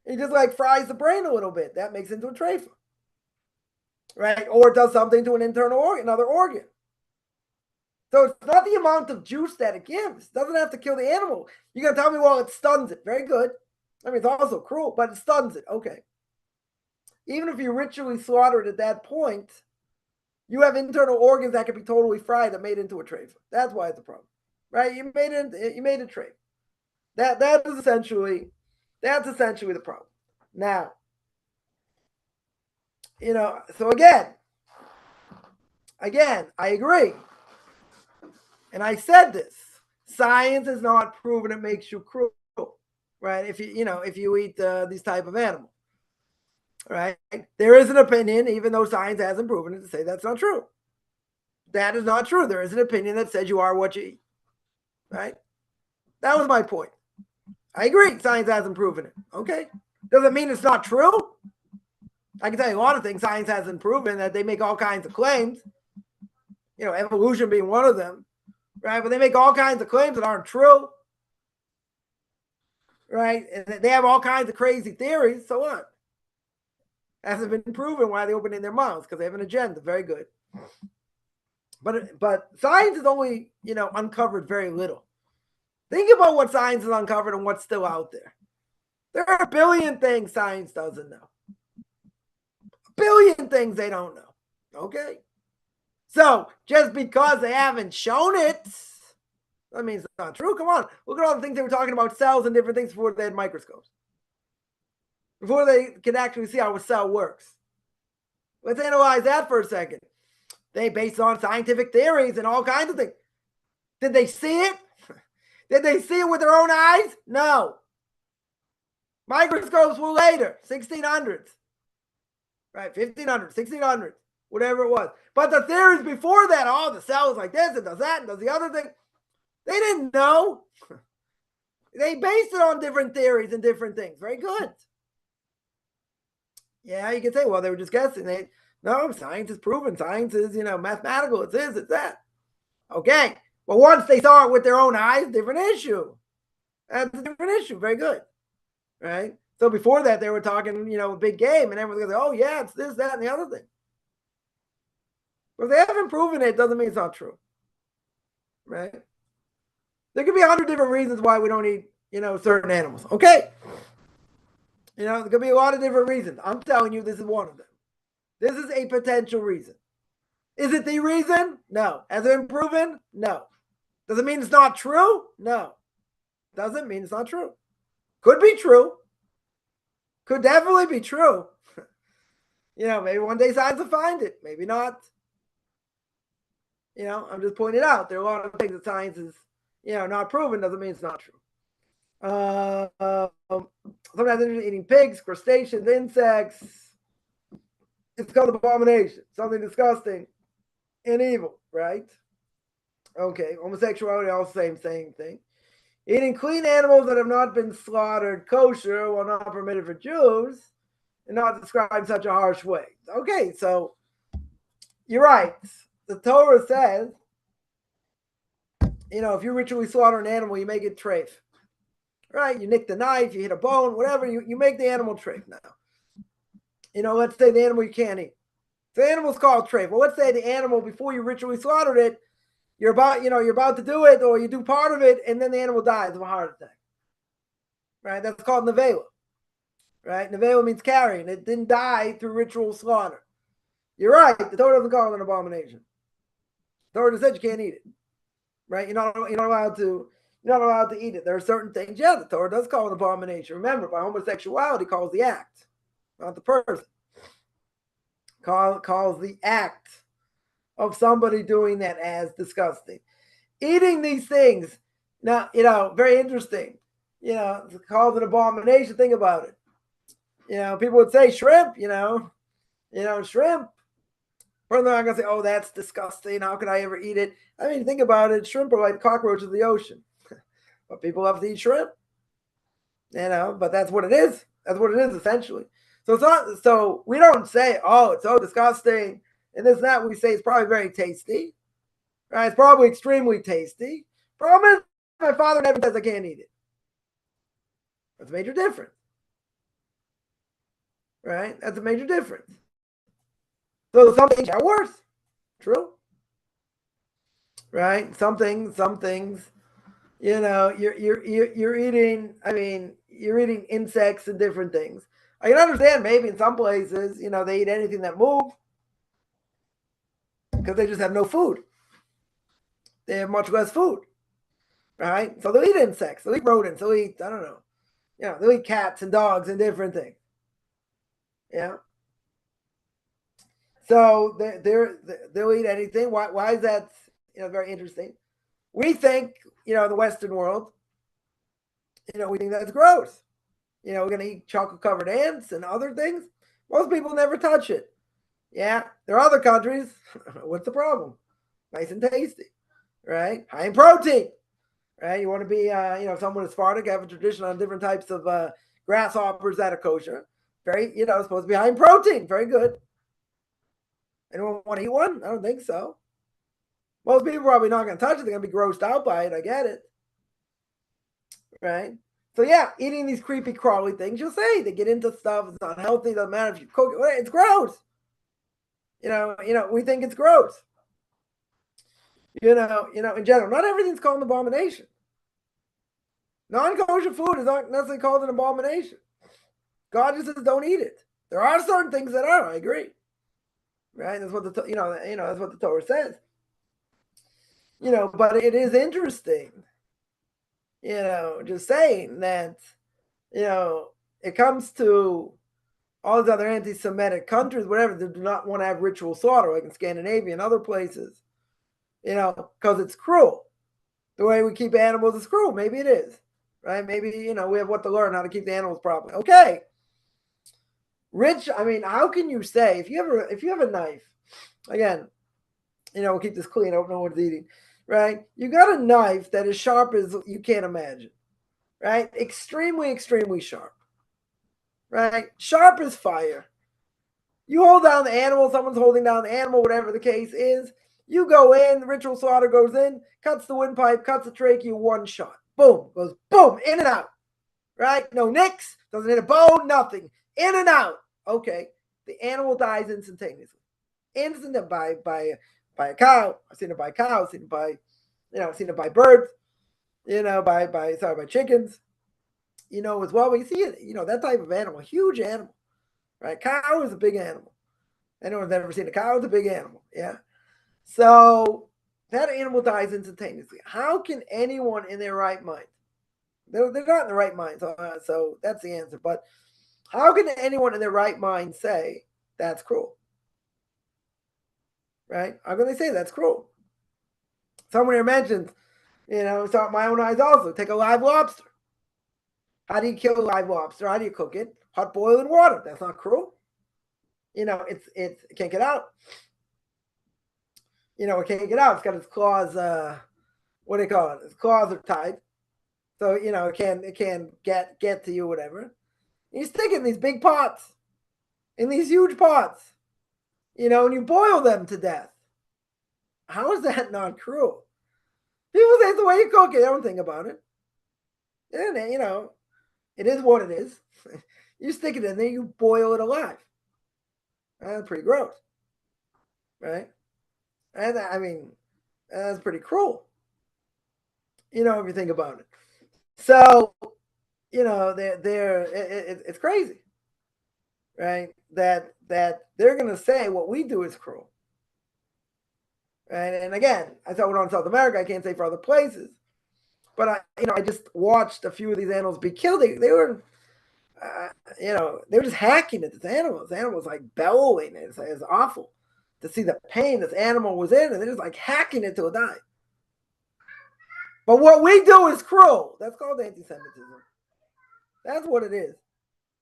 It just fries the brain a little bit. That makes it into a treifa, right? Or it does something to an internal organ, another organ. So it's not the amount of juice that it gives. It doesn't have to kill the animal. You're going to tell me, well, it stuns it. Very good. I mean, it's also cruel, but it stuns it. Okay. Even if you ritually slaughter it at that point, you have internal organs that could be totally fried and made into a treifa. That's why it's a problem, right? You made a treifa. That's essentially the problem. Now, so again, I agree. And I said this, science has not proven it makes you cruel, right? If you eat these type of animals, right? There is an opinion, even though science hasn't proven it, to say that's not true. That is not true. There is an opinion that says you are what you eat, right? That was my point. I agree. Science hasn't proven it. Okay. Doesn't mean it's not true. I can tell you a lot of things science hasn't proven, that they make all kinds of claims, evolution being one of them, right? But they make all kinds of claims that aren't true, right? And they have all kinds of crazy theories. So what? Hasn't been proven why they open in their mouths, because they have an agenda. Very good. But science has only, uncovered very little. Think about what science has uncovered and what's still out there. There are a billion things science doesn't know. A billion things they don't know. Okay? So just because they haven't shown it, that means it's not true. Come on. Look at all the things they were talking about cells and different things before they had microscopes. Before they could actually see how a cell works. Let's analyze that for a second. They based on scientific theories and all kinds of things. Did they see it? Did they see it with their own eyes? No. Microscopes were later, 1600s. Right, 1500s, 1600s, whatever it was. But the theories before that, the cell is like this, it does that, and does the other thing. They didn't know. They based it on different theories and different things. Very good. Yeah, you can say, well, they were just guessing. No, science is proven. Science is, mathematical. It's this, it's that. Okay. But once they saw it with their own eyes, different issue. That's a different issue. Very good. Right? So before that, they were talking, big game, and everyone's going, oh, yeah, it's this, that, and the other thing. But if they haven't proven it, doesn't mean it's not true. Right? There could be 100 different reasons why we don't eat, certain animals. Okay. There could be a lot of different reasons. I'm telling you, this is one of them. This is a potential reason. Is it the reason? No. Has it been proven? No. Does it mean it's not true? No. Doesn't mean it's not true. Could be true. Could definitely be true. Maybe one day science will find it. Maybe not. I'm just pointing it out. There are a lot of things that science is, not proven. Doesn't mean it's not true. Sometimes they're eating pigs, crustaceans, insects. It's called abomination. Something disgusting and evil, right? Okay. Homosexuality, all same thing. Eating clean animals that have not been slaughtered kosher while not permitted for Jews and not described in such a harsh way. Okay, so you're right. The Torah says, if you ritually slaughter an animal, you make it treif. right? You nick the knife, you hit a bone, whatever, you make the animal treif now. Let's say the animal you can't eat. The animal's called treif. Well, let's say the animal, before you ritually slaughtered it, you're about to do it, or you do part of it, and then the animal dies of a heart attack. Right? That's called nevela. Right? Nevela means carrying. It didn't die through ritual slaughter. You're right. The Torah doesn't call it an abomination. The Torah said you can't eat it. Right? You're not allowed to eat it. There are certain things. Yeah, the Torah does call it an abomination. Remember, by homosexuality calls the act, not the person. Calls the act of somebody doing that as disgusting. Eating these things, now, very interesting. It's called an abomination. Think about it. People would say shrimp, shrimp. Further, I'm going to say, oh, that's disgusting. How could I ever eat it? I mean, think about it. Shrimp are like cockroaches of the ocean. But people love to eat shrimp. But that's what it is. That's what it is, essentially. So it's not. So we don't say, oh, it's so disgusting. And this and that. We say it's probably very tasty. Right? It's probably extremely tasty. Problem is, my father never says I can't eat it. That's a major difference. Right? That's a major difference. So some things are worse. True. Right? Some things, you're eating, you're eating insects and different things. I can understand maybe in some places, they eat anything that moves because they just have no food. They have much less food. Right? So they'll eat insects, they'll eat rodents, they'll eat, I don't know. They'll eat cats and dogs and different things. Yeah. So they'll eat anything. Why is that? Very interesting. We think, the Western world, we think that's gross. We're going to eat chocolate covered ants and other things. Most people never touch it. Yeah. There are other countries. What's the problem? Nice and tasty, right? High in protein, right? You want to be, someone is Spartic, have a tradition on different types of grasshoppers that are kosher. Very, supposed to be high in protein. Very good. Anyone want to eat one? I don't think so. Most people are probably not going to touch it. They're going to be grossed out by it. I get it. Right? So, yeah, eating these creepy, crawly things, you'll say they get into stuff. It's not healthy. Doesn't matter if you cook it. It's gross. We think it's gross. In general, not everything's called an abomination. Non-kosher food is not necessarily called an abomination. God just says don't eat it. There are certain things that are. I agree. Right? That's what that's what the Torah says. But it is interesting. Just saying that. It comes to all these other anti-Semitic countries, whatever, they do not want to have ritual slaughter, like in Scandinavia and other places. Because it's cruel. The way we keep animals is cruel. Maybe it is. Right? Maybe, we have what to learn how to keep the animals properly. Okay. How can you say if you have a knife, again, we'll keep this clean, I don't know what it's eating, right? You got a knife that is sharp as you can't imagine, right? Extremely, extremely sharp, right? Sharp as fire. You hold down the animal, someone's holding down the animal, whatever the case is. You go in, the ritual slaughter goes in, cuts the windpipe, cuts the trachea, one shot. Boom, goes boom, in and out, right? No nicks, doesn't hit a bone, nothing. In and out. Okay, the animal dies instantaneously. Instant by a cow. I've seen it by cows. Seen it by birds. By chickens. As well. But you see it. That type of animal, huge animal, right? Cow is a big animal. Anyone's never seen a cow? It's a big animal. Yeah. So that animal dies instantaneously. How can anyone in their right mind? They're not in the right mind. So that's the answer. But how can anyone in their right mind say that's cruel? Right? How can they say that's cruel? Someone here mentioned, saw my own eyes also. Take a live lobster. How do you kill a live lobster? How do you cook it? Hot boiling water. That's not cruel. It can't get out. It can't get out. It's got its claws. What do you call it? Its claws are tied, so it can get to you, whatever. You stick it in these big pots, in these huge pots, and you boil them to death. How is that not cruel? People say it's the way you cook it. They don't think about it. And, it is what it is. You stick it in there, you boil it alive. That's pretty gross, right? And I mean, that's pretty cruel, if you think about it. So, it's crazy, right? That they're gonna say what we do is cruel, right? And again, I thought we're on South America. I can't say for other places, but I just watched a few of these animals be killed. They were, they were just hacking at this animal. This animal was like bellowing. It's awful to see the pain this animal was in, and they're just like hacking it till it died. But what we do is cruel. That's called anti-Semitism. That's what it is.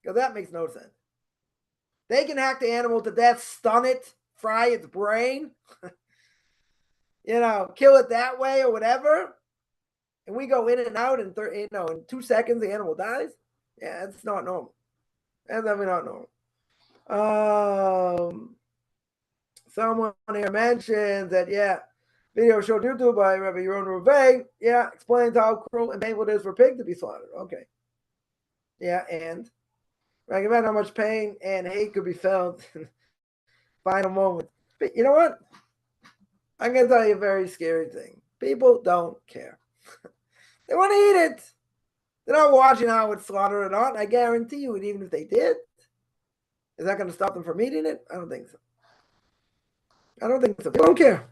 Because that makes no sense. They can hack the animal to death, stun it, fry its brain, kill it that way or whatever. And we go in and out in 2 seconds the animal dies. Yeah, that's not normal. That's definitely not normal. Someone here mentions that, video showed YouTube by Rabbi Yaron Ruvay, explains how cruel and painful it is for a pig to be slaughtered. Okay. Yeah, and recommend how much pain and hate could be felt in final moments. But you know what? I'm going to tell you a very scary thing. People don't care. They want to eat it. They're not watching how it's slaughtered or not. I guarantee you, even if they did, is that going to stop them from eating it? I don't think so. They don't care.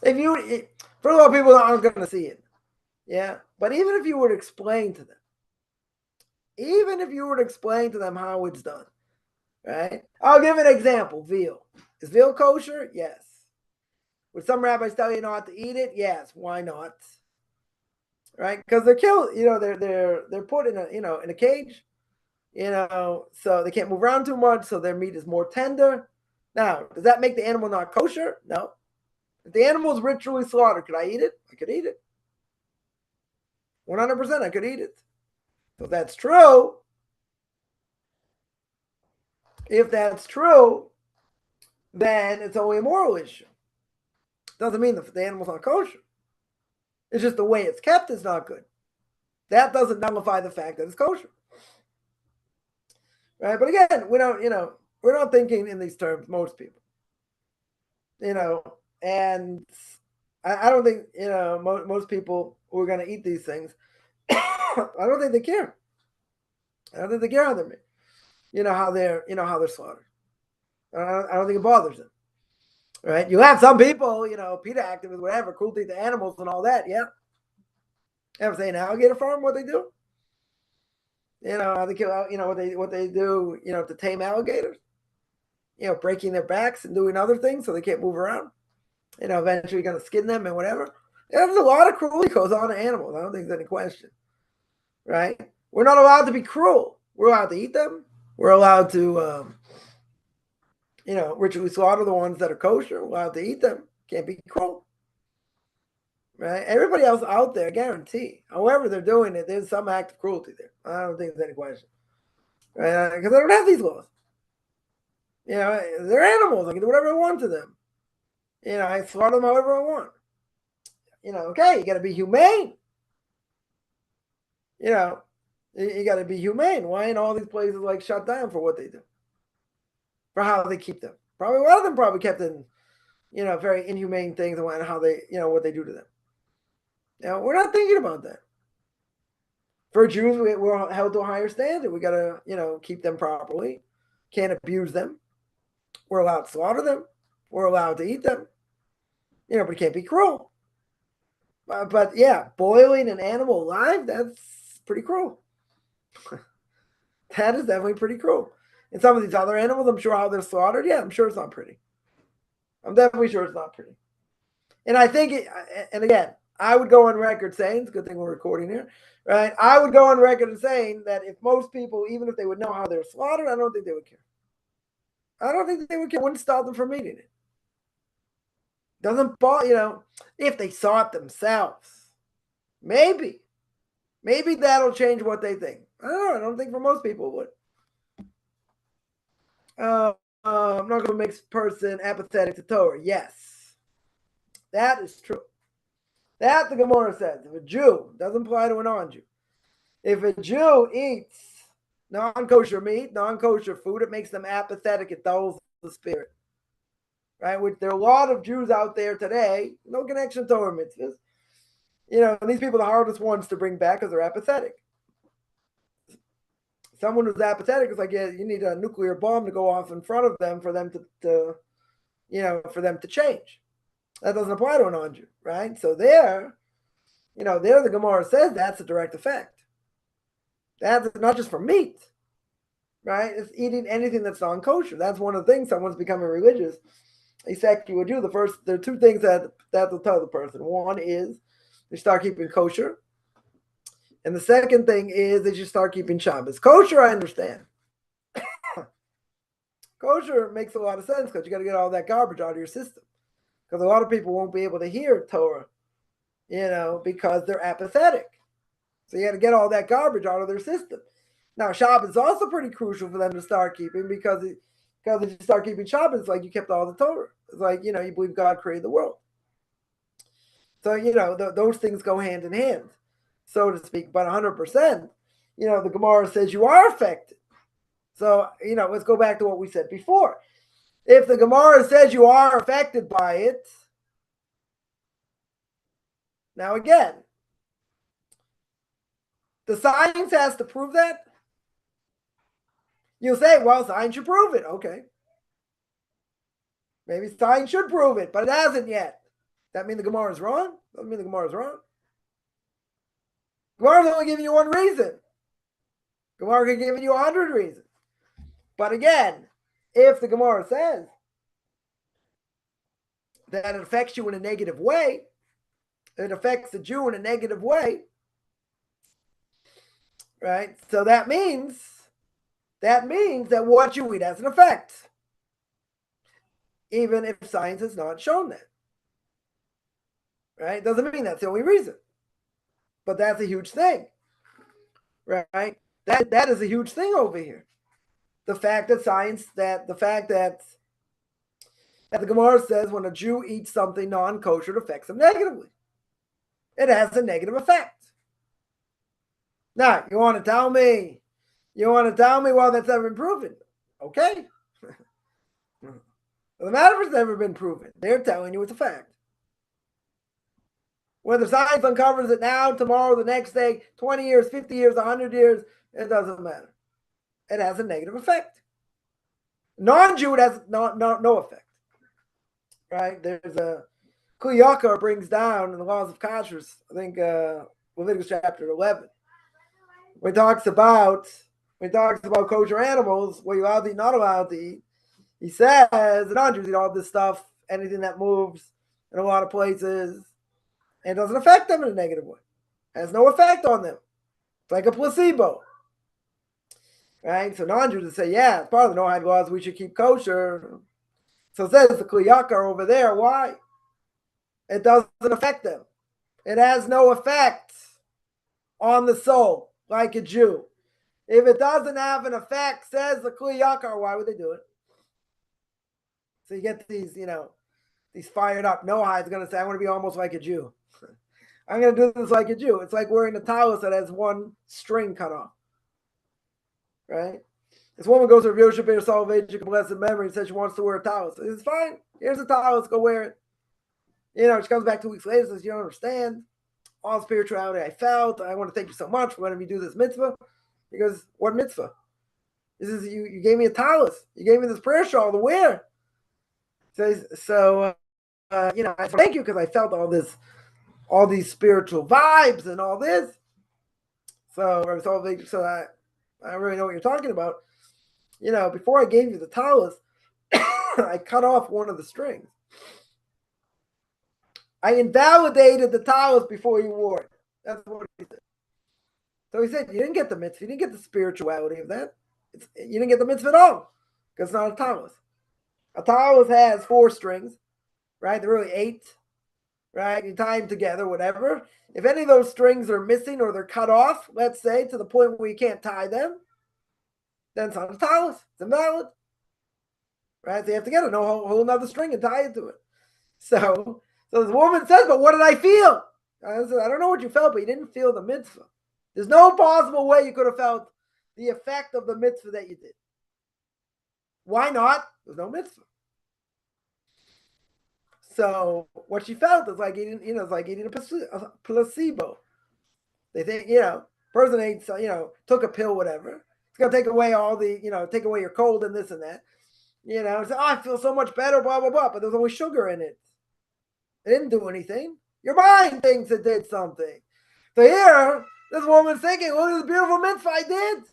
First of all, people aren't going to see it. Yeah. But even if you were to explain to them how it's done, right? I'll give an example. Veal. Is veal kosher? Yes. Would some rabbis tell you not to eat it? Yes. Why not? Right? Because they're killed. They're put in a cage. So they can't move around too much. So their meat is more tender. Now, does that make the animal not kosher? No. If the animal is ritually slaughtered, could I eat it? I could eat it. 100%, I could eat it. So if that's true, then it's only a moral issue. Doesn't mean the animal's not kosher. It's just the way it's kept is not good. That doesn't nullify the fact that it's kosher. Right? But again, we're not thinking in these terms, most people. And I don't think, most people who are going to eat these things, I don't think they care. I don't think they care how they're made. How they're slaughtered. I don't think it bothers them. Right? You have some people, PETA activists, whatever, cruelty to animals and all that. Yeah. Ever say an alligator farm, what they do? How they kill, what they do, to tame alligators. Breaking their backs and doing other things so they can't move around. Eventually going to skin them and whatever. There's a lot of cruelty goes on to animals. I don't think there's any question. Right? We're not allowed to be cruel. We're allowed to eat them. We're allowed to, ritually slaughter the ones that are kosher. We're allowed to eat them. Can't be cruel. Right? Everybody else out there, I guarantee, however they're doing it, there's some act of cruelty there. I don't think there's any question. Right? Because they don't have these laws. They're animals. I can do whatever I want to them. I slaughter them however I want. Okay, you got to be humane. You got to be humane. Why ain't all these places like shut down for what they do? For how they keep them? Probably a lot of them probably kept in, very inhumane things and how they, what they do to them. We're not thinking about that. For Jews, we're held to a higher standard. We got to, keep them properly. Can't abuse them. We're allowed to slaughter them. We're allowed to eat them. But it can't be cruel. But boiling an animal alive, that's pretty cruel. That is definitely pretty cruel. And some of these other animals, I'm sure how they're slaughtered, I'm sure it's not pretty. I'm definitely sure it's not pretty. And I think, and again, I would go on record saying, it's a good thing we're recording here, right? I would go on record saying that if most people, even if they would know how they're slaughtered, I don't think they would care. I don't think they would care. It wouldn't stop them from eating it. Doesn't bother, if they saw it themselves. Maybe that'll change what they think. I don't know. I don't think for most people it would. I'm not going to make a person apathetic to Torah. Yes. That is true. That the Gemara says. If a Jew doesn't apply to a non-Jew. If a Jew eats non-kosher meat, non-kosher food, it makes them apathetic. It dulls the spirit. Right? There are a lot of Jews out there today, no connection to Torah mitzvahs. These people are the hardest ones to bring back because they're apathetic. Someone who's apathetic is like, yeah, you need a nuclear bomb to go off in front of them for them to change. That doesn't apply to a non-Jew, right? So there the Gemara says that's a direct effect. That's not just for meat, right? It's eating anything that's non-kosher. That's one of the things someone's becoming religious. Exactly would do. There are two things that will tell the person. One is they start keeping kosher. And the second thing is they just start keeping Shabbos. Kosher, I understand. Kosher makes a lot of sense because you got to get all that garbage out of your system. Because a lot of people won't be able to hear Torah, because they're apathetic. So you got to get all that garbage out of their system. Now, Shabbos is also pretty crucial for them to start keeping because if you start keeping Shabbos, it's like you kept all the Torah. It's like, you believe God created the world. So, those things go hand in hand, so to speak. But 100%, the Gemara says you are affected. So, let's go back to what we said before. If the Gemara says you are affected by it, now again, the science has to prove that. You'll say, well, science should prove it. Okay. Maybe science should prove it, but it hasn't yet. That mean the Gemara is wrong? Doesn't mean the Gemara is wrong. Gemara's only giving you one reason. Gemara can give you 100 reasons. But again, if the Gemara says that it affects you in a negative way, it affects the Jew in a negative way, right? So that means that what you eat has an effect, even if science has not shown that. Right? Doesn't mean that's the only reason, but that's a huge thing, right? That is a huge thing over here. The fact that the Gemara says when a Jew eats something non-kosher, it affects him negatively. It has a negative effect. Now, you want to tell me, well, that's never been proven. Okay. Doesn't matter if it's never been proven. They're telling you it's a fact. Whether science uncovers it now, tomorrow, the next day, 20 years, 50 years, 100 years, it doesn't matter. It has a negative effect. Non-Jew, it has no effect. Right? There's a Kli brings down in the laws of kashrus, I think Leviticus Chapter 11. When he talks about kosher animals, what you're allowed to eat, not allowed to eat, he says the non-Jews eat all this stuff, anything that moves in a lot of places, and it doesn't affect them in a negative way. It has no effect on them. It's like a placebo. Right? So non-Jews would say, yeah, it's part of the no-hide laws, we should keep kosher. So it says the Kli over there. Why? It doesn't affect them. It has no effect on the soul, like a Jew. If it doesn't have an effect, says the Kli why would they do it? So you get these fired up. No-hide's going to say, I want to be almost like a Jew. I'm going to do this like a Jew. It's like wearing a talus that has one string cut off. Right? This woman goes to Rav Yosef Ber Soloveitchik, blessed memory, and says she wants to wear a talus. It's fine. Here's a talus. Go wear it. She comes back 2 weeks later and says, you don't understand. All spirituality I felt. I want to thank you so much for letting me do this mitzvah. He goes, what mitzvah? This is you gave me a talus. You gave me this prayer shawl to wear. So I thank you because I felt all these spiritual vibes and all this. So Rabbi Soloveitchik said, I don't really know what you're talking about. Before I gave you the talus, I cut off one of the strings. I invalidated the talus before you wore it. That's what he said. So he said, you didn't get the mitzvah. You didn't get the spirituality of that. You didn't get the mitzvah at all because it's not a talus. A talus has 4 strings, right? They're really 8, right? You tie them together, whatever. If any of those strings are missing or they're cut off, let's say, to the point where you can't tie them, then it's not a talus. It's invalid. Right? So you have to get a whole another string and tie it to it. So this woman says, but what did I feel? I said, I don't know what you felt, but you didn't feel the mitzvah. There's no possible way you could have felt the effect of the mitzvah that you did. Why not? There's no mitzvah. So what she felt is like eating, it's like eating a placebo. They think, person ate, took a pill, whatever. It's gonna take away all the, take away your cold and this and that. Say, I feel so much better, blah blah blah. But there's only sugar in it. It didn't do anything. Your mind thinks it did something. So here, this woman's thinking, look at the beautiful mitzvah I did.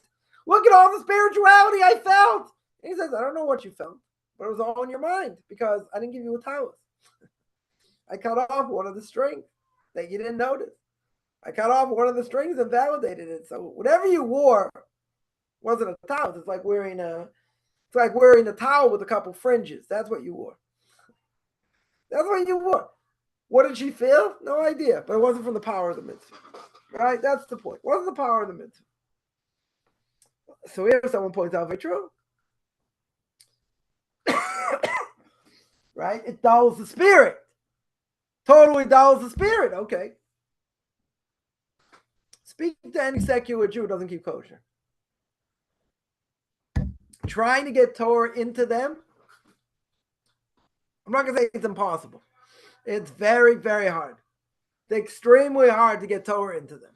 Look at all the spirituality I felt. And he says, I don't know what you felt, but it was all in your mind because I didn't give you a talus. I cut off one of the strings that you didn't notice. I cut off one of the strings and validated it. So whatever you wore wasn't a talus. It's like wearing a towel with a couple fringes. That's what you wore. That's what you wore. What did she feel? No idea. But it wasn't from the power of the mitzvah. Right? That's the point. It wasn't the power of the mitzvah. So here someone points out very true. Right? It dulls the spirit. Totally dulls the spirit. Okay. Speak to any secular Jew who doesn't keep kosher. Trying to get Torah into them, I'm not going to say it's impossible. It's very, very hard. It's extremely hard to get Torah into them.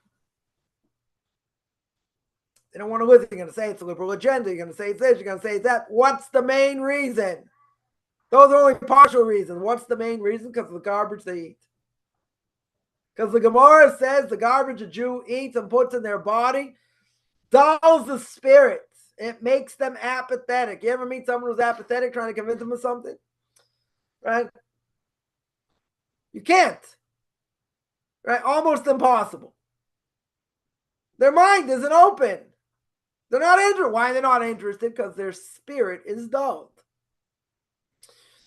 They don't want to listen. You're going to say it's a liberal agenda. You're going to say it's this. You're going to say it's that. What's the main reason? Those are only partial reasons. What's the main reason? Because of the garbage they eat. Because the Gemara says the garbage a Jew eats and puts in their body dulls the spirits. It makes them apathetic. You ever meet someone who's apathetic trying to convince them of something? Right? You can't. Right? Almost impossible. Their mind isn't open. They're not interested. Why are they not interested? Because their spirit is dulled.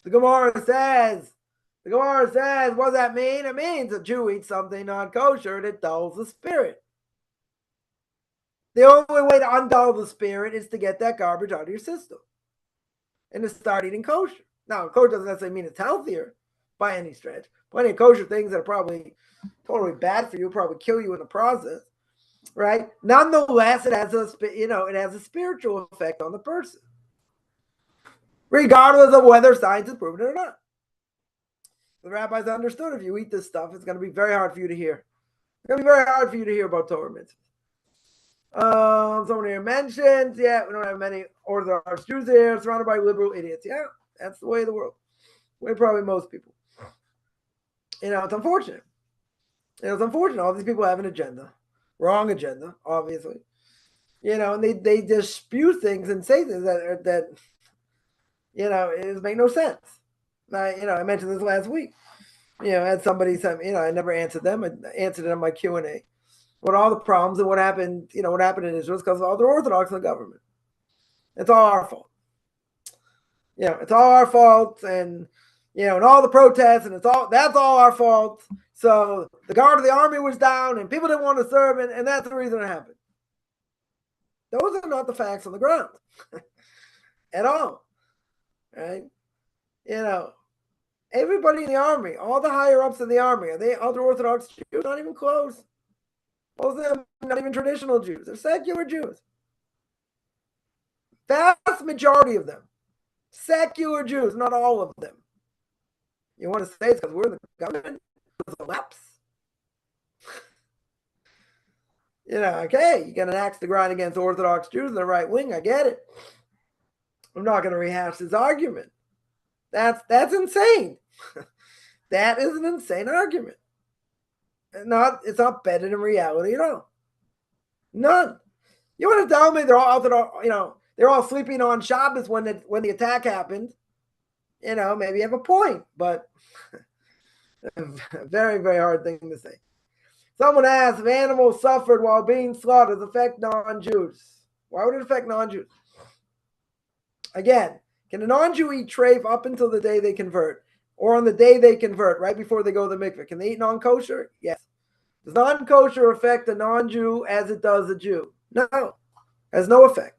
The Gemara says, what does that mean? It means a Jew eats something not kosher and it dulls the spirit. The only way to undull the spirit is to get that garbage out of your system and to start eating kosher. Now, kosher doesn't necessarily mean it's healthier by any stretch. Plenty of kosher things that are probably totally bad for you, probably kill you in the process, right? Nonetheless, it has a spiritual effect on the person, regardless of whether science has proven it or not. The rabbis understood if you eat this stuff, it's going to be very hard for you to hear. It's going to be very hard for you to hear about Torah mitzvahs. Someone here mentions, we don't have many Orthodox Jews here, surrounded by liberal idiots. Yeah, that's the way of the world. Way probably most people. It's unfortunate. It's unfortunate. All these people have an agenda. Wrong agenda, obviously. And they just spew things and say things that it make no sense. I mentioned this last week. I had somebody say, I never answered them. I answered it on my Q&A. What all the problems and what happened in Israel is because of all the Orthodox in the government. It's all our fault. It's all our fault, and and all the protests, and that's all our fault. So the guard of the army was down, and people didn't want to serve, and that's the reason it happened. Those are not the facts on the ground at all, right? Everybody in the army, all the higher ups in the army, are they ultra-Orthodox Jews? Not even close. Most of them not even traditional Jews. They're secular Jews. Vast majority of them. Secular Jews, not all of them. You want to say it's because we're in the government? It's a lapse. Okay, you got an axe to grind against Orthodox Jews in the right wing. I get it. I'm not going to rehash this argument. That's insane. That is an insane argument. It's not bedded in reality at all. None. You want to tell me they're all out they're all sleeping on Shabbos when the attack happened? Maybe you have a point, but a very, very hard thing to say. Someone asked if animals suffered while being slaughtered affect non-Jews. Why would it affect non-Jews? Again, can a non-Jew eat treif up until the day they convert? Or on the day they convert, right before they go to the mikveh? Can they eat non-kosher? Yes. Does non-kosher affect a non-Jew as it does a Jew? No. Has no effect.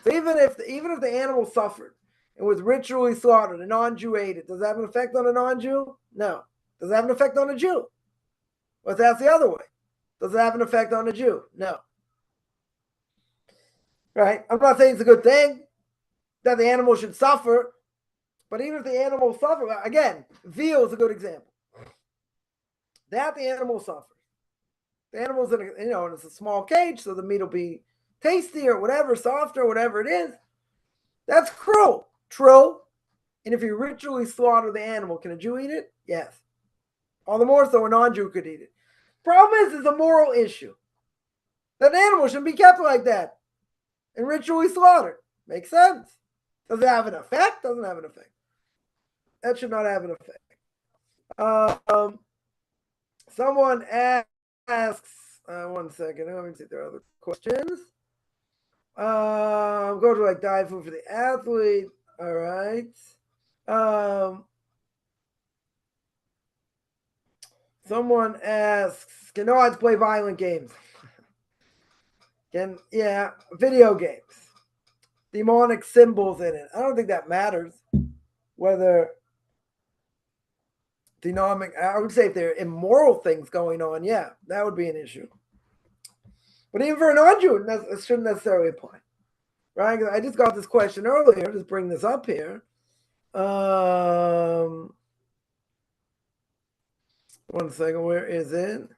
So even if the animal suffered and was ritually slaughtered, a non-Jew ate it, does that have an effect on a non-Jew? No. Does it have an effect on a Jew? Let's ask the other way. Does it have an effect on a Jew? No. Right? I'm not saying it's a good thing that the animal should suffer, but even if the animal suffers, again, veal is a good example. That the animal suffers. The animal's in it's a small cage, so the meat will be tasty or whatever, soft or whatever it is. That's cruel. True. And if you ritually slaughter the animal, can a Jew eat it? Yes. All the more so a non-Jew could eat it. Problem is, it's a moral issue. That animal shouldn't be kept like that and ritually slaughtered. Makes sense. Does it have an effect? Doesn't have an effect. That should not have an effect. Someone asks, one second, let me see if there are other questions. Go to diet food for the athlete. All right. Someone asks, can no-odds play violent games? Video games. Demonic symbols in it. I don't think that matters. Whether I would say if there are immoral things going on, yeah, that would be an issue. But even for a non-Jew, it shouldn't necessarily apply. Right? I just got this question earlier. Just bring this up here. One second, where is it?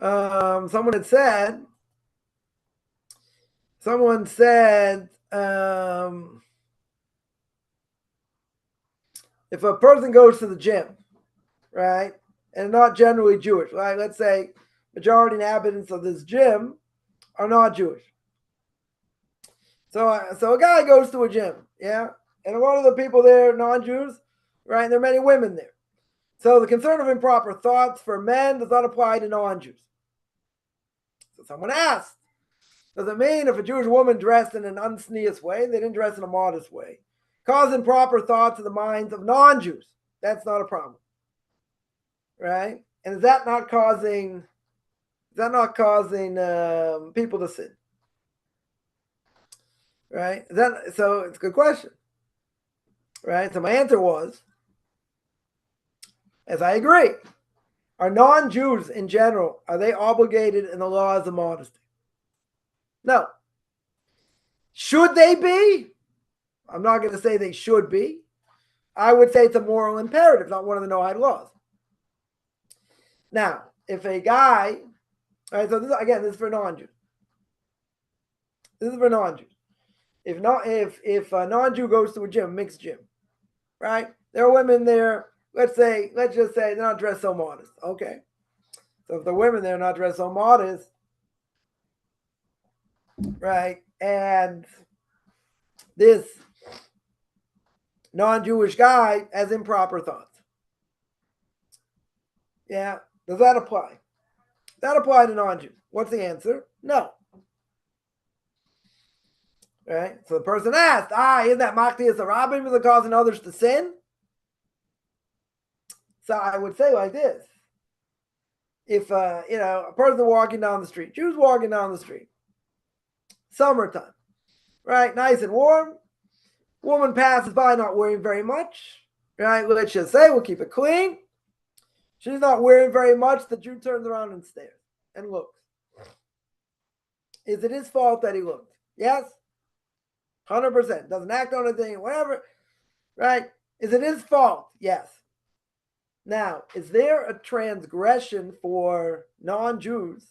Someone said, if a person goes to the gym, right, and not generally Jewish, right? Let's say majority inhabitants of this gym are not Jewish. So a guy goes to a gym, yeah, and a lot of the people there are non-Jews, right? And there are many women there. So the concern of improper thoughts for men does not apply to non-Jews. So someone asked, does it mean if a Jewish woman dressed in an unsneous way, they didn't dress in a modest way, cause improper thoughts in the minds of non-Jews? That's not a problem. Right? And is that not causing people to sin? Right? So it's a good question. Right? So my answer was, as I agree, are non-Jews in general, are they obligated in the laws of modesty? No. Should they be? I'm not going to say they should be. I would say it's a moral imperative, not one of the Noahide laws. Now, if a guy, all right, so this is for non-Jews. This is for non-Jews. If a non-Jew goes to a gym, mixed gym, right? There are women there. Let's just say they're not dressed so modest. Okay. So if the women there are not dressed so modest, right, and this non-Jewish guy has improper thoughts. Yeah. Does that apply? That apply to non-Jews? What's the answer? No. Right? So the person asked, isn't that Maktias Arabim is causing others to sin? So I would say like this. If, a person walking down the street, Jews walking down the street, summertime, right? Nice and warm. Woman passes by not wearing very much, right? Let's just say, we'll keep it clean. She's not wearing very much. The Jew turns around and stares and looks. Is it his fault that he looked? Yes. 100%. Doesn't act on anything, whatever. Right? Is it his fault? Yes. Now, is there a transgression for non-Jews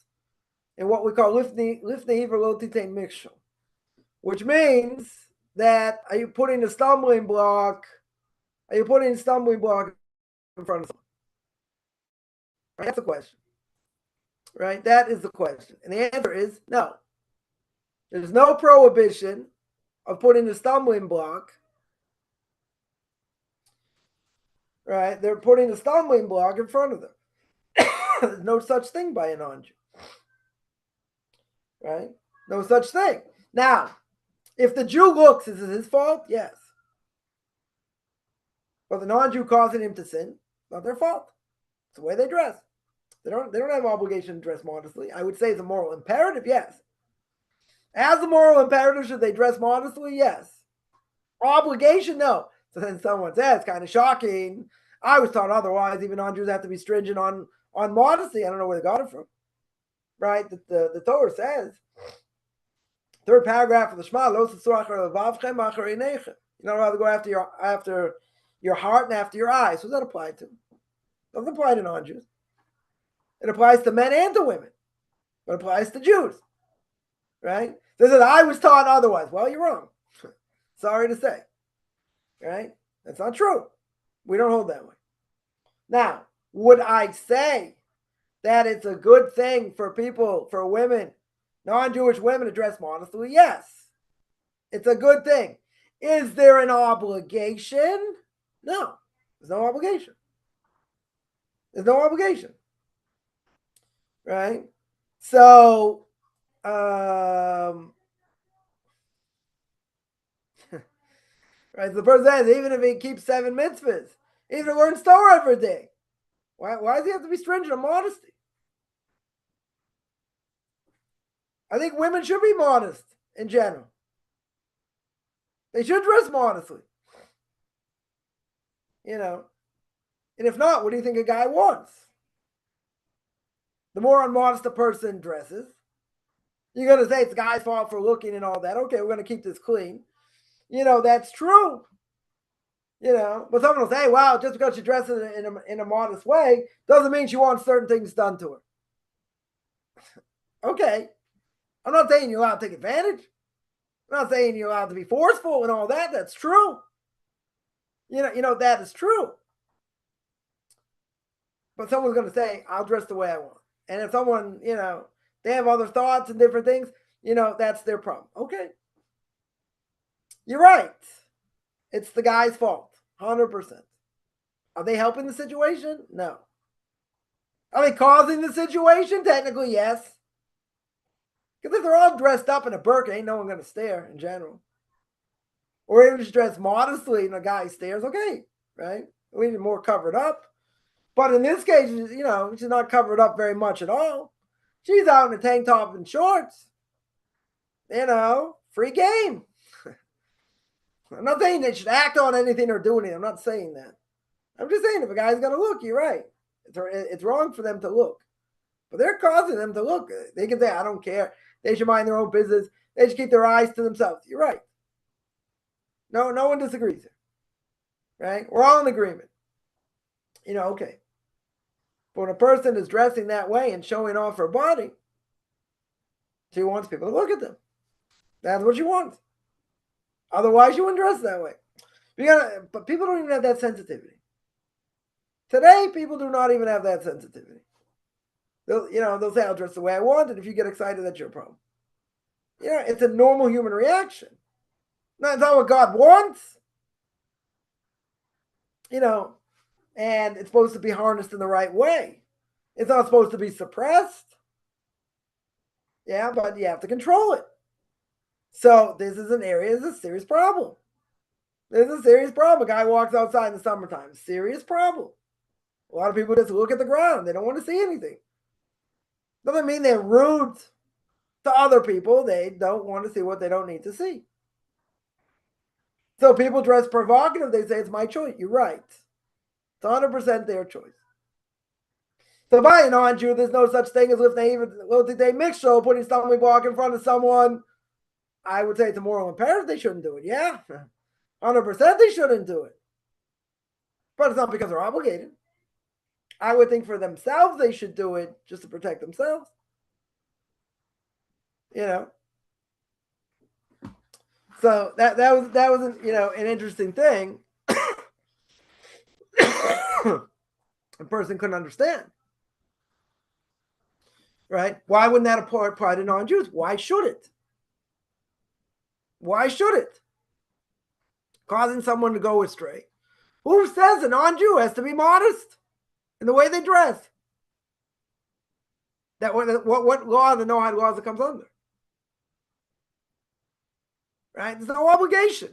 in what we call lifnei v'lo titein mikshel, which means that are you putting a stumbling block in front of someone? Right? That's the question. Right? That is the question. And the answer is no. There's no prohibition of putting a stumbling block. Right? They're putting a stumbling block in front of them. There's no such thing by a non-Jew. Right? No such thing. Now, if the Jew looks, is it his fault? Yes. But the non-Jew causing him to sin, not their fault. It's the way they dress. They don't have obligation to dress modestly. I would say it's a moral imperative, yes. As a moral imperative, should they dress modestly? Yes. Obligation? No. So then someone says, it's kind of shocking. I was taught otherwise. Even non-Jews have to be stringent on modesty. I don't know where they got it from. right? The Torah says, third paragraph of the Shema, Lo tetzorach levavchem achar einechem. You're not allowed to go after your heart and after your eyes. Who's that apply to? It doesn't apply to non-Jews. It applies to men and to women, but it applies to Jews, right? They said, I was taught otherwise. Well, you're wrong. Sorry to say, right? That's not true. We don't hold that way. Now, would I say that it's a good thing for women, non-Jewish women to dress modestly? Yes. It's a good thing. Is there an obligation? No. There's no obligation. There's no obligation. Right? So, right, the person says, even if he keeps 7 mitzvahs, even if he learns Torah every day, why does he have to be stringent on modesty? I think women should be modest in general. They should dress modestly. And if not, what do you think a guy wants? The more unmodest a person dresses, you're going to say it's the guy's fault for looking and all that. Okay, we're going to keep this clean. That's true. But someone will say, wow, just because she dresses in a modest way doesn't mean she wants certain things done to her. Okay. I'm not saying you're allowed to take advantage. I'm not saying you're allowed to be forceful and all that. That's true. That is true. But someone's going to say, I'll dress the way I want. And if someone, they have other thoughts and different things, that's their problem. Okay. You're right. It's the guy's fault. 100%. Are they helping the situation? No. Are they causing the situation? Technically, yes. Because if they're all dressed up in a burqa, ain't no one going to stare in general. Or even just dressed modestly and a guy stares, okay, right? We need more covered up. But in this case, she's not covered up very much at all. She's out in a tank top and shorts. Free game. I'm not saying they should act on anything or do anything. I'm not saying that. I'm just saying if a guy's going to look, you're right. It's wrong for them to look. But they're causing them to look. They can say, I don't care. They should mind their own business. They should keep their eyes to themselves. You're right. No one disagrees here. Right? We're all in agreement. Okay. But when a person is dressing that way and showing off her body, she wants people to look at them. That's what she wants. Otherwise, you wouldn't dress that way. But people don't even have that sensitivity. Today, people do not even have that sensitivity. They'll say, I'll dress the way I want, and if you get excited, that's your problem. It's a normal human reaction. No, it's not what God wants. And it's supposed to be harnessed in the right way. It's not supposed to be suppressed. Yeah, but you have to control it. So this is an area, it's a serious problem. There's a serious problem. A guy walks outside in the summertime. Serious problem. A lot of people just look at the ground. They don't want to see anything. Doesn't mean they're rude to other people. They don't want to see what they don't need to see. So people dress provocative. They say, it's my choice. You're right. It's 100% their choice. So by a non-Jew, there's no such thing as lifnei mixture, putting stumbling block in front of someone. I would say it's a moral imperative. They shouldn't do it. Yeah, 100% they shouldn't do it. But it's not because they're obligated. I would think for themselves they should do it just to protect themselves. So that was an interesting thing. A person couldn't understand. Right? Why wouldn't that apply to non-Jews? Why should it? Why should it? Causing someone to go astray. Who says a non-Jew has to be modest in the way they dress? What law of the Noahide laws it comes under? Right? There's no obligation.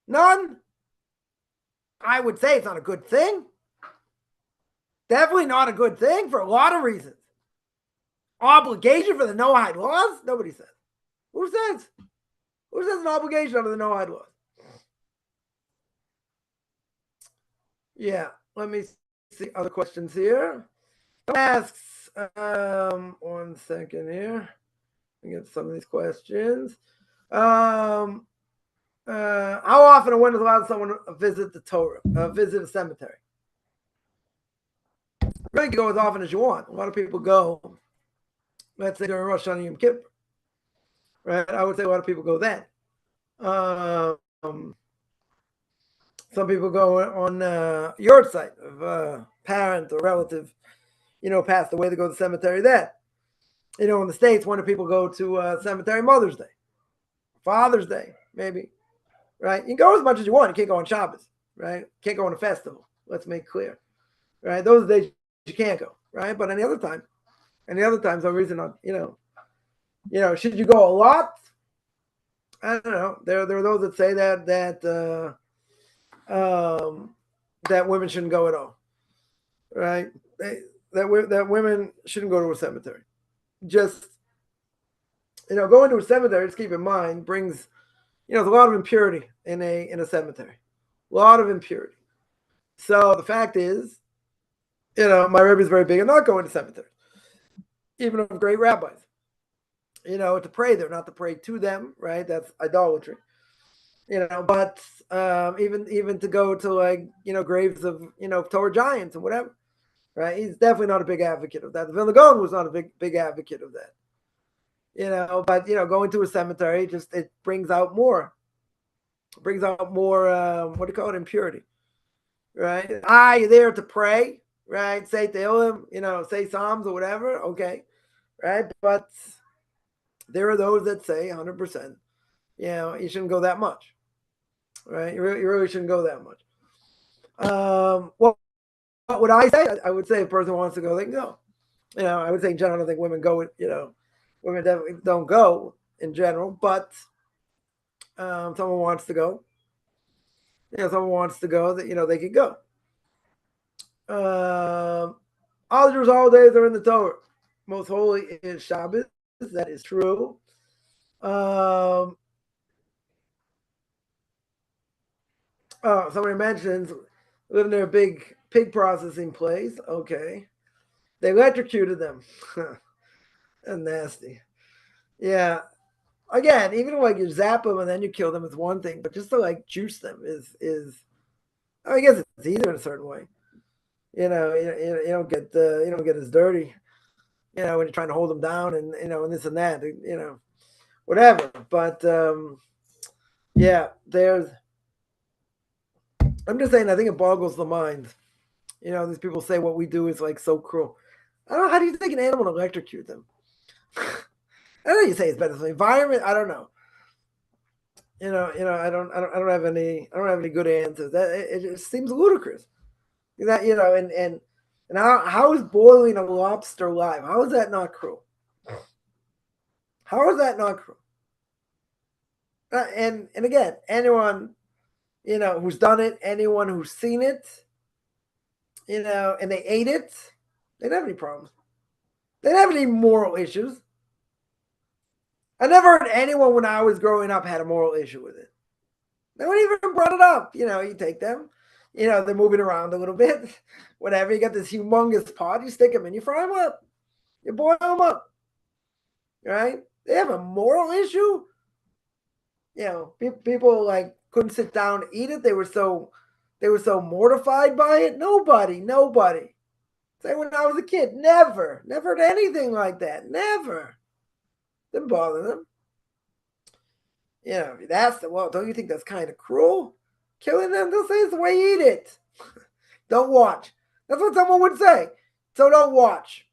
None. I would say it's not a good thing. Definitely not a good thing for a lot of reasons. Obligation for the Noahide laws? Nobody says. Who says? Who says an obligation under the Noahide laws? Yeah, let me see other questions here. Asks, 1 second here. I get some of these questions. How often and when is allowed someone to visit the Torah, visit a cemetery? Really go as often as you want. A lot of people go, let's say during Rosh Hashanah and Yom Kippur, right? I would say a lot of people go then. Some people go on your site of a parent or relative, passed away, to go to the cemetery then. In the States, when do people go to cemetery? Mother's Day, Father's Day, maybe, right? You can go as much as you want. You can't go on Shabbos, right? You can't go on a festival. Let's make clear, right? Those days you can't go, right? But any other times, no reason not, should you go a lot? I don't know. There are those that say that women shouldn't go at all, right? That women shouldn't go to a cemetery. Just, going to a cemetery, just keep in mind, brings, there's a lot of impurity in a cemetery, a lot of impurity. So the fact is, my Rebbe is very big on not going to cemeteries, even of great rabbis. To pray there, not to pray to them, right? That's idolatry. But even to go to graves of Torah giants and whatever, right? He's definitely not a big advocate of that. The Vilna Gaon was not a big advocate of that. But going to a cemetery, just it brings out more. What do you call it? Impurity, right? You're there to pray, right? Say Tehillim, say Psalms or whatever, okay, right? But there are those that say 100%, you shouldn't go that much, right? You really shouldn't go that much. What would I say? I would say if a person wants to go, they can go. I would say in general, I don't think women go. Women definitely don't go in general, but someone wants to go. Someone wants to go, that they could go. All the Jews' holidays are in the Torah. Most holy is Shabbos. That is true. Somebody mentions living in a big pig processing place. Okay. They electrocuted them. And nasty. Yeah. Again, even you zap them and then you kill them is one thing, but just to juice them is I guess it's easier in a certain way. You don't get as dirty, when you're trying to hold them down and and this and that, whatever. But yeah, I'm just saying, I think it boggles the mind. These people say what we do is so cruel. I don't know, how do you take an animal and electrocute them? I know you say it's better for the environment. I don't know. I don't have any good answers. That it just seems ludicrous. That and how is boiling a lobster live? How is that not cruel? How is that not cruel? And again, anyone who's done it, anyone who's seen it, and they ate it, they didn't have any problems. They didn't have any moral issues. I never heard anyone when I was growing up had a moral issue with it. No one even brought it up. You take them, they're moving around a little bit, whatever. You got this humongous pot, you stick them in, you fry them up, you boil them up, right? They have a moral issue. People couldn't sit down and eat it. They were so mortified by it. Nobody. Say when I was a kid, never heard anything like that. Never. Didn't bother them. That's don't you think that's kind of cruel? Killing them, they'll say it's the way you eat it. Don't watch. That's what someone would say. So don't watch.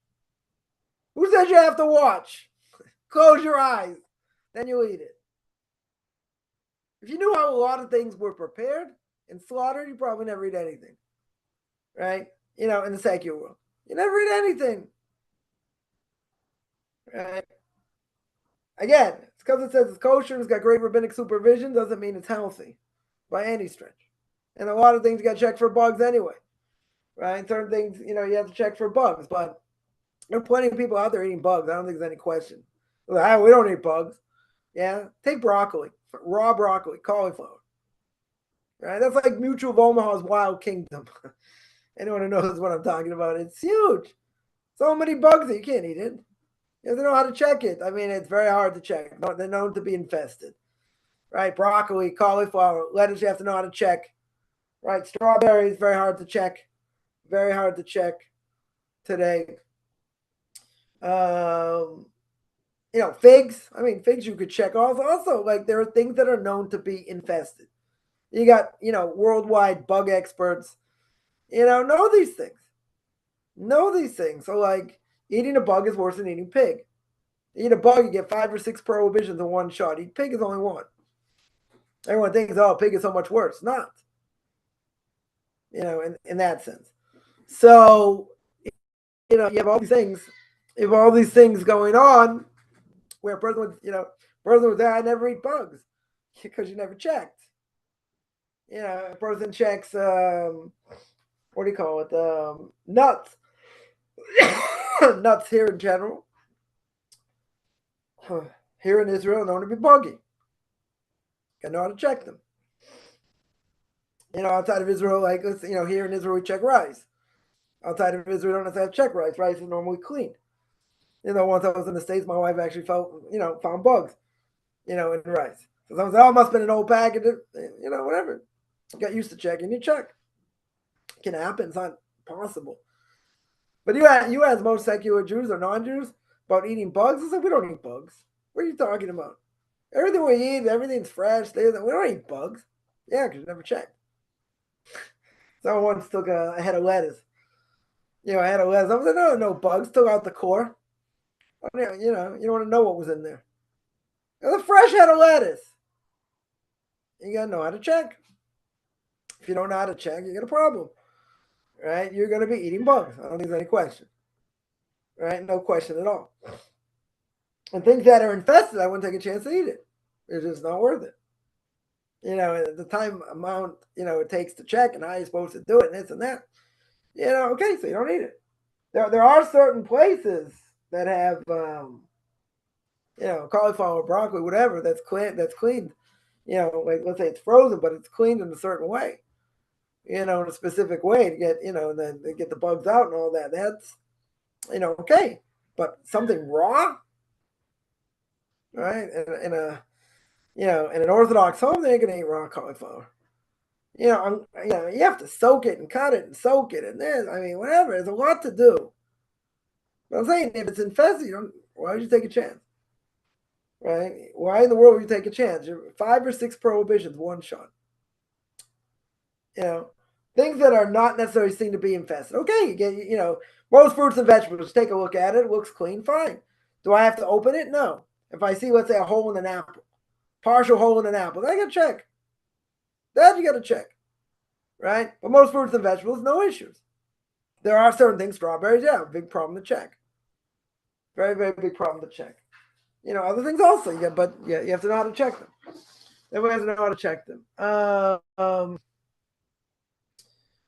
Who said you have to watch? Close your eyes. Then you'll eat it. If you knew how a lot of things were prepared and slaughtered, you probably never eat anything. Right? In the secular world. You never eat anything. Right? Again, it's because it says it's kosher and it's got great rabbinic supervision, doesn't mean it's healthy by any stretch. And a lot of things you got to check for bugs anyway. Right? Certain things, you have to check for bugs. But there are plenty of people out there eating bugs. I don't think there's any question. We don't eat bugs. Yeah? Take broccoli. Raw broccoli, cauliflower. Right? That's like Mutual of Omaha's Wild Kingdom. Anyone who knows what I'm talking about, it's huge. So many bugs that you can't eat it. You have to know how to check it. I mean, it's very hard to check. They're known to be infested. Right? Broccoli, cauliflower, lettuce, you have to know how to check. Right? Strawberries, very hard to check. Very hard to check today. Figs. I mean, figs you could check also. Like, there are things that are known to be infested. You got, worldwide bug experts. Know these things. Know these things. So, like, eating a bug is worse than eating pig. Eat a bug, you get 5 or 6 prohibitions in one shot. Eat pig is only one. Everyone thinks, oh, pig is so much worse. Not. In that sense. So, you have all these things. You have all these things going on where a person would say, I never eat bugs because you never checked. A person checks, what do you call it? Nuts. Nuts here in general. Here in Israel, known to be buggy. Got to know how to check them. Outside of Israel, like, here in Israel, we check rice. Outside of Israel, we don't have to check rice. Rice is normally clean. Once I was in the States, my wife actually found bugs, in rice. So someone said, oh, it must have been an old packet, whatever. Got used to checking, you check. It can happen, it's not possible. But you ask most secular Jews or non-Jews about eating bugs, it's like, we don't eat bugs. What are you talking about? Everything we eat, everything's fresh. We don't eat bugs. Yeah, because you never checked. Someone once took a head of lettuce. I had a lettuce. I was like, no bugs. Took out the core. You don't want to know what was in there. It was a fresh head of lettuce. You got to know how to check. If you don't know how to check, you got a problem. Right? You're going to be eating bugs. I don't think there's any question. Right? No question at all. And things that are infested, I wouldn't take a chance to eat it. It's just not worth it. The time amount, it takes to check and how you're supposed to do it and this and that. Okay, so you don't eat it. There are certain places that have, cauliflower, broccoli, whatever, that's cleaned. Like, let's say it's frozen, but it's cleaned in a certain way. In a specific way to get, and then they get the bugs out and all that. That's, okay. But something raw, right? In an Orthodox home, they ain't gonna eat raw cauliflower. You have to soak it and cut it and soak it and this. I mean, whatever. There's a lot to do. But I'm saying, if it's infested, why would you take a chance? Right? Why in the world would you take a chance? You're 5 or 6 prohibitions, one shot. Things that are not necessarily seen to be infested. Okay, you get, most fruits and vegetables, take a look at it. It looks clean, fine. Do I have to open it? No. If I see, let's say, a hole in an apple, partial hole in an apple, then I got to check. That you got to check, right? But most fruits and vegetables, no issues. There are certain things, strawberries, yeah, big problem to check. Very, very big problem to check. Other things also, you have to know how to check them. Everybody has to know how to check them.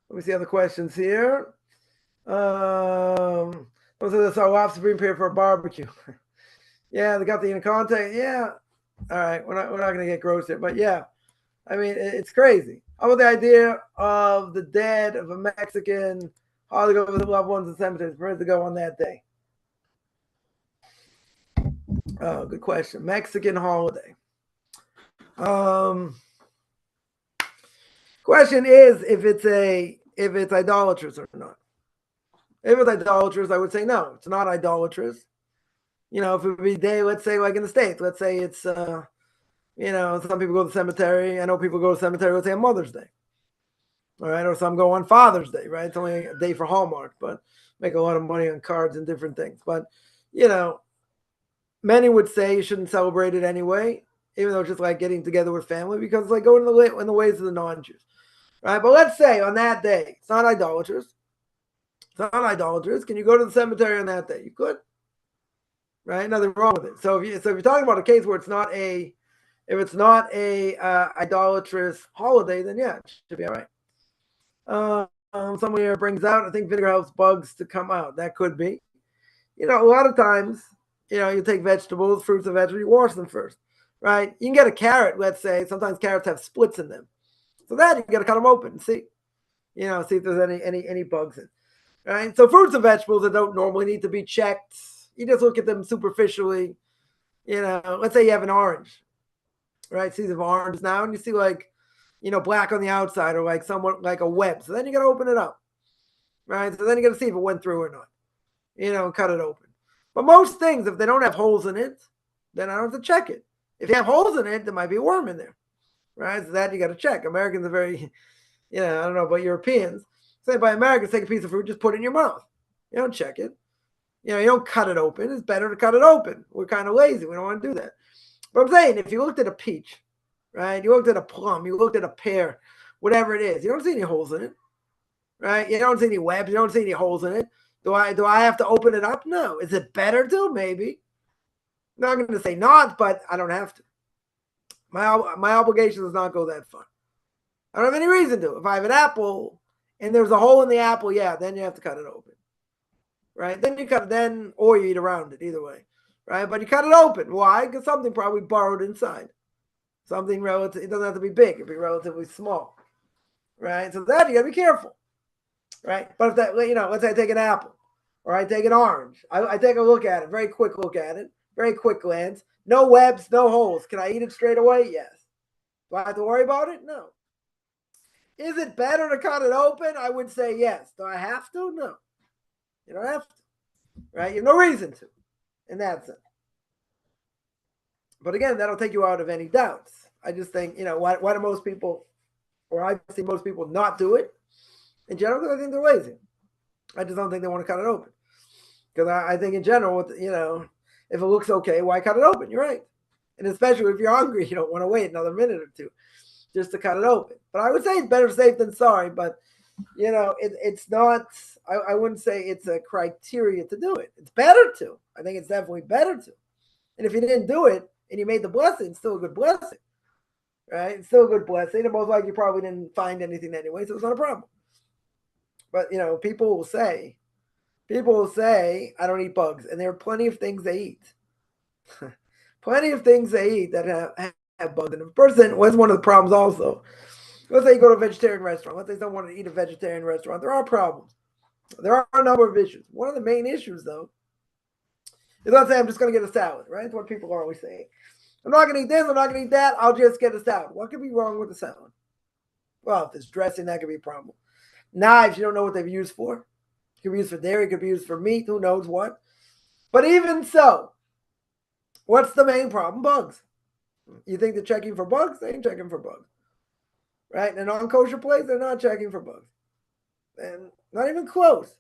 Let me see other questions here. So our wives are being prepared for a barbecue. Yeah, they got the in contact. Yeah. All right. We're not going to get gross here, but yeah. I mean, it's crazy. How about the idea of the dead of a Mexican holiday go with the loved ones in cemeteries, permitted to go on that day? Oh, good question. Mexican holiday. Question is if it's idolatrous or not. If it's idolatrous, I would say no, it's not idolatrous. If it would be day, let's say like in the States, let's say it's some people go to the cemetery. I know people go to the cemetery, let's say on Mother's Day. All right, or some go on Father's Day, right? It's only a day for Hallmark, but make a lot of money on cards and different things. But many would say you shouldn't celebrate it anyway, even though it's just like getting together with family, because it's like going in the ways of the non-Jews. Right, but let's say on that day, it's not idolatrous. It's not idolatrous. Can you go to the cemetery on that day? You could. Right, nothing wrong with it. So if you're talking about a case where it's not a idolatrous holiday, then yeah, it should be all right. Someone here brings out, I think vinegar helps bugs to come out. That could be. A lot of times, you take vegetables, fruits and vegetables, you wash them first. Right, you can get a carrot. Let's say sometimes carrots have splits in them. So that you got to cut them open and see, see if there's any bugs in. right? So fruits and vegetables that don't normally need to be checked, you just look at them superficially. Let's say you have an orange, right? Seeds of orange now, and you see black on the outside or like somewhat like a web. So then you got to open it up, right? So then you got to see if it went through or not, cut it open. But most things, if they don't have holes in it, then I don't have to check it. If you have holes in it, there might be a worm in there, right? So that you got to check. Americans are very, I don't know about Europeans. Say by Americans, take a piece of fruit, just put it in your mouth. You don't check it. You don't cut it open. It's better to cut it open. We're kind of lazy. We don't want to do that. But I'm saying, if you looked at a peach, right? You looked at a plum, you looked at a pear, whatever it is, you don't see any holes in it, right? You don't see any webs, you don't see any holes in it. Do I have to open it up? No. Is it better to? Maybe. I'm not going to say not, but I don't have to. My obligation does not go that far. I don't have any reason to. If I have an apple and there's a hole in the apple, yeah, then you have to cut it open, right? Then you cut it, or you eat around it, either way, right? But you cut it open. Why? Because something probably burrowed inside. Something relative. It doesn't have to be big. It can be relatively small, right? So that you got to be careful, right? But if that, let's say I take an apple or I take an orange. I take a look at it, very quick look at it, very quick glance. No webs, no holes. Can I eat it straight away? Yes. Do I have to worry about it? No. Is it better to cut it open? I would say yes. Do I have to? No. You don't have to, right? You have no reason to, in that sense. But again, that'll take you out of any doubts. I just think, why do most people, or I see most people not do it in general? Because I think they're lazy. I just don't think they want to cut it open. Because I think in general, if it looks okay, why cut it open? You're right. And especially if you're hungry, you don't want to wait another minute or two just to cut it open. But I would say it's better safe than sorry. But, it's not, I wouldn't say it's a criteria to do it. It's better to. I think it's definitely better to. And if you didn't do it and you made the blessing, it's still a good blessing. Right? It's still a good blessing. And most likely you probably didn't find anything anyway, so it's not a problem. But, people will say, I don't eat bugs. And there are plenty of things they eat. Plenty of things they eat that have bugs in them. Person, what's one of the problems also? Let's say you go to a vegetarian restaurant. Let's say someone wants to eat a vegetarian restaurant. There are problems. There are a number of issues. One of the main issues, though, is let's say I'm just going to get a salad, right? That's what people are always saying. I'm not going to eat this. I'm not going to eat that. I'll just get a salad. What could be wrong with the salad? Well, if there's dressing, that could be a problem. Knives, you don't know what they've used for. It could be used for dairy. It could be used for meat. Who knows what? But even so, what's the main problem? Bugs. You think they're checking for bugs? They ain't checking for bugs. Right? In a non-kosher place, they're not checking for bugs. And not even close.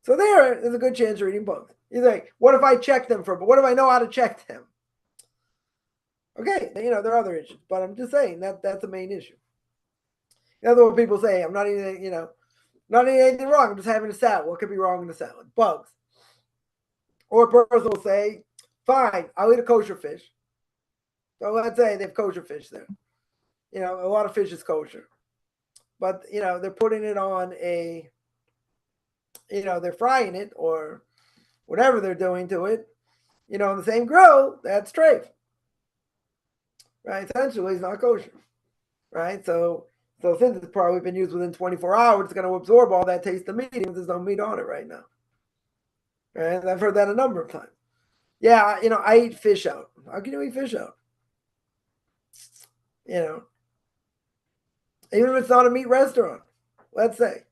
So there's a good chance you're eating bugs. You think, what if I check them for, but what if I know how to check them? Okay, there are other issues, but I'm just saying that's the main issue. That's what people say. I'm not eating, not eating anything wrong. I'm just having a salad. What could be wrong in the salad? Bugs. Or a person will say, fine, I'll eat a kosher fish. So let's say they have kosher fish there. A lot of fish is kosher. But, they're putting it on they're frying it or whatever they're doing to it, on the same grill, that's treif. Right? Essentially, it's not kosher. Right? So since it's probably been used within 24 hours, it's going to absorb all that taste of meat, even if there's no meat on it right now. Right? I've heard that a number of times. Yeah, I eat fish out. How can you eat fish out? Even if it's not a meat restaurant, let's say.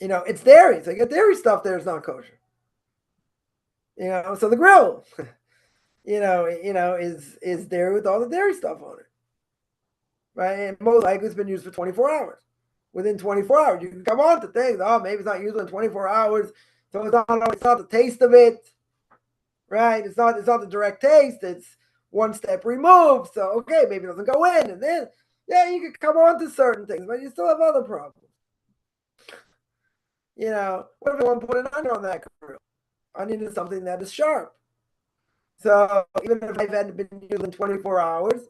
It's dairy. So you get dairy stuff there is not kosher. So the grill, is dairy with all the dairy stuff on it. Right? And most likely it's been used for 24 hours. Within 24 hours, you can come on to things. Oh, maybe it's not used within 24 hours. So it's not the taste of it. Right? It's not the direct taste. It's one step removed. So, okay, maybe it doesn't go in. And then, yeah, you can come on to certain things, but you still have other problems. What if I want to put an onion on that grill? Onion is something that is sharp. So even if I've had been used in 24 hours,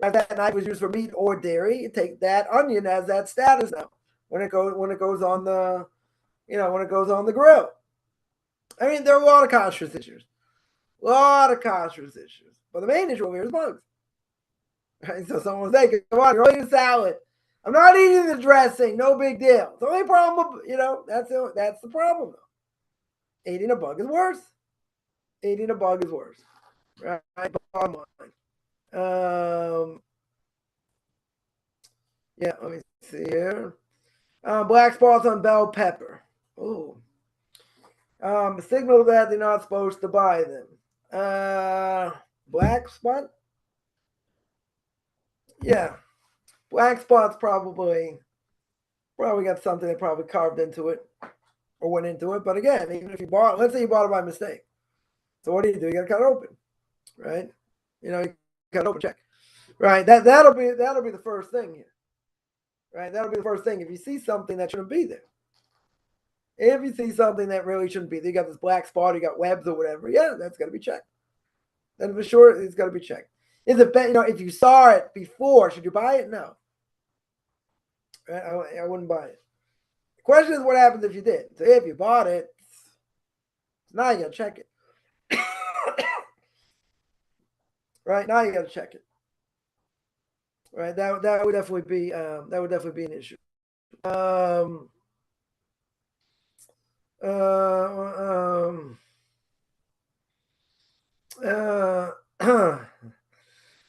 if that knife was used for meat or dairy, you take that onion as that status now when it goes on the grill. I mean, there are a lot of kashrus issues. But the main issue over here is bugs. Right? So someone will say, come on, you're eating a salad. I'm not eating the dressing. No big deal. The only problem, that's the problem, though. Eating a bug is worse. Eating a bug is worse. Right? Bottom line. Yeah, let me see here. Black spots on bell pepper. Ooh. Signal that they're not supposed to buy them. Black spot? Yeah. Black spot's probably got something that probably carved into it or went into it. But again, even if let's say you bought it by mistake. So what do? You got to cut it open, right? You cut it open, check. Right, that'll be the first thing here. Right, that'll be the first thing. If you see something that shouldn't be there, if you see something that really shouldn't be there, you got this black spot, you got webs or whatever, yeah, that's got to be checked. Then for sure, it's got to be checked. Is it if you saw it before, should you buy it? No, right? I wouldn't buy it. The question is, what happens if you did? So if you bought it, now you got to check it. Right, now you got to check it. Right, that would definitely be an issue.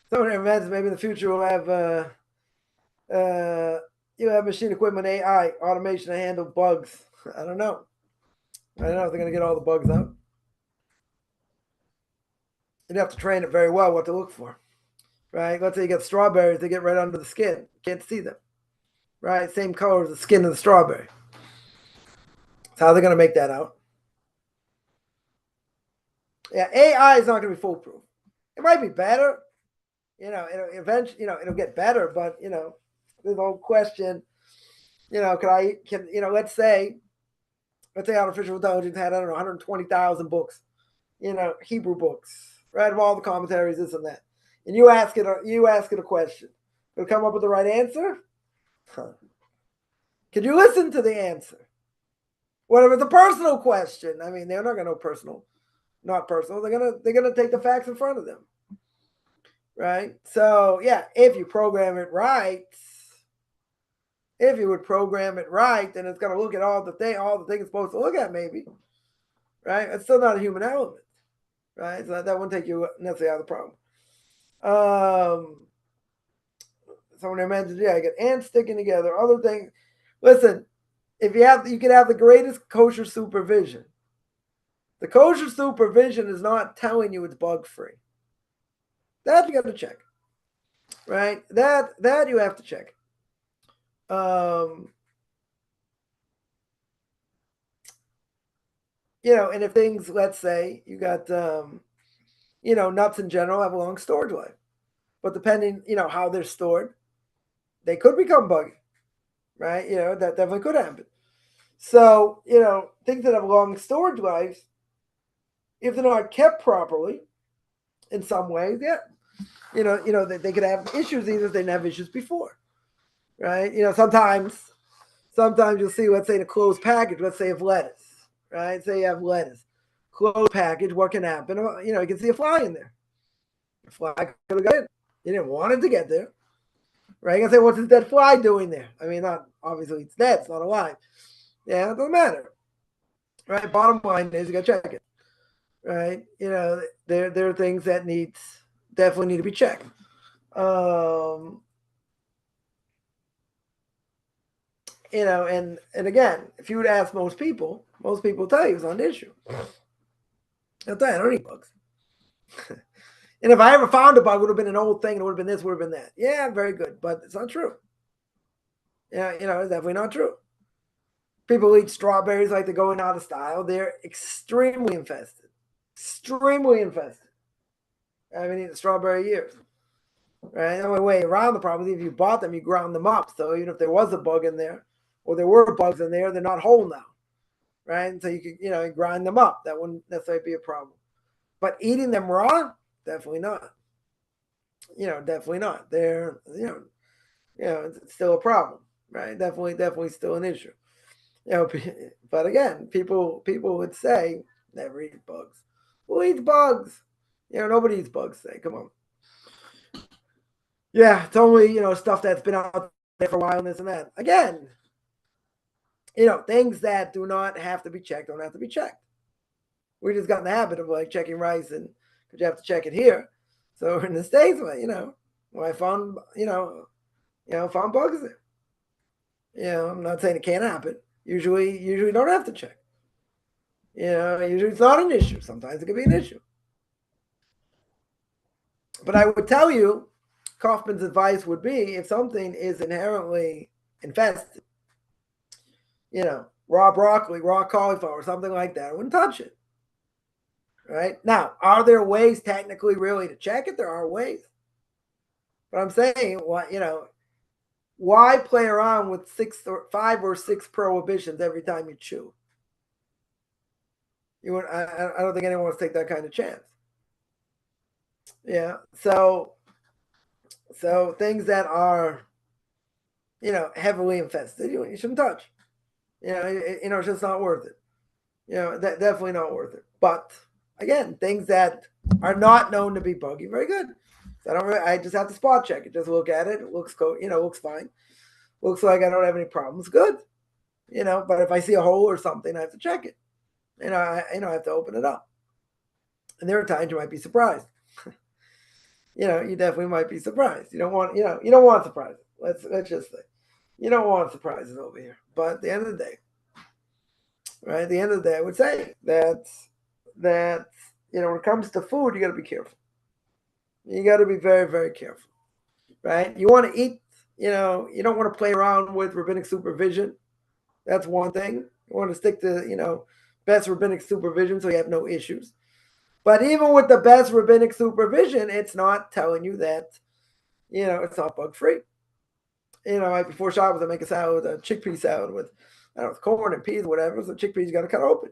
Someone imagines maybe in the future we'll have have machine equipment, AI, automation to handle bugs. I don't know if they're gonna get all the bugs out. You'd have to train it very well what to look for. Right? Let's say you get strawberries, they get right under the skin. Can't see them. Right? Same color as the skin of the strawberry. So how are they going to make that out? Yeah, AI is not going to be foolproof. It might be better. It'll eventually, it'll get better, but there's the whole question, let's say artificial intelligence had, 120,000 books, Hebrew books, right? Of all the commentaries, this and that. And you ask it a question. It'll come up with the right answer? Huh. Could you listen to the answer? What if it's a personal question? I mean, they're not going to know personal. Not personal. They're gonna take the facts in front of them. Right? So yeah, if you program it right, then it's gonna look at all the things it's supposed to look at, maybe. Right? It's still not a human element. Right? So that wouldn't take you necessarily out of the problem. Someone imagines, I get ants sticking together, other things. Listen, you could have the greatest kosher supervision. The kosher supervision is not telling you it's bug-free. That you got to check. Right? That you have to check. And if things, let's say, you got, nuts in general have a long storage life. But depending, how they're stored, they could become buggy. Right? That definitely could happen. So, things that have long storage lives, if they're not kept properly, in some ways, yeah, they could have issues either if they didn't have issues before, right? Sometimes you'll see, let's say, in a closed package, let's say of lettuce, right? Say you have lettuce, closed package. What can happen? You can see a fly in there. A fly could have got in. You didn't want it to get there, right? You can say, what's this dead fly doing there? I mean, not obviously it's dead, it's not alive. Yeah, it doesn't matter, right? Bottom line is you got to check it. Right, there are things that definitely need to be checked. And again, if you would ask most people will tell you it's not an issue. They'll tell you I don't eat bugs. And if I ever found a bug, it would have been an old thing. It would have been this, would have been that. Yeah, very good, but it's not true. Yeah, it's definitely not true. People eat strawberries like they're going out of style. They're extremely infested. Extremely infested. I haven't eaten strawberry years. Right? The only way around the problem is if you bought them, you ground them up. So even if there was a bug in there, or there were bugs in there, they're not whole now. Right? And so you could, you grind them up. That wouldn't necessarily be a problem. But eating them raw, definitely not. Definitely not. They're, it's still a problem. Right? Definitely still an issue. But again, people would say, never eat bugs. Who eats bugs? Nobody eats bugs. Say, come on. Yeah, it's only, stuff that's been out there for a while and this and that. Again, things that do not have to be checked don't have to be checked. We just got in the habit of like checking rice, and because you have to check it here. So in the States, when I found found bugs there. I'm not saying it can't happen. Usually you don't have to check. Usually it's not an issue. Sometimes it could be an issue. But I would tell you, Kaufman's advice would be, if something is inherently infested, raw broccoli, raw cauliflower, something like that, I wouldn't touch it. Right? Now, are there ways technically really to check it? There are ways. But I'm saying, why play around with 5 or 6 prohibitions every time you chew? I don't think anyone wants to take that kind of chance. Yeah. So things that are, heavily infested, you shouldn't touch. It's just not worth it. That definitely not worth it. But again, things that are not known to be buggy, very good. So I just have to spot check it. Just look at it. It looks looks fine. Looks like I don't have any problems. Good. But if I see a hole or something, I have to check it. I have to open it up. And there are times you might be surprised. You definitely might be surprised. You don't want surprises. Let's just say, you don't want surprises over here. But at the end of the day, right? At the end of the day, I would say that when it comes to food, you got to be careful. You got to be very, very careful, right? You want to eat. You don't want to play around with rabbinic supervision. That's one thing. You want to stick to best rabbinic supervision, so you have no issues. But even with the best rabbinic supervision, it's not telling you that, it's not bug-free. Right before Shabbos, I make a salad, a chickpea salad with, corn and peas, whatever. So chickpeas, you got to cut open,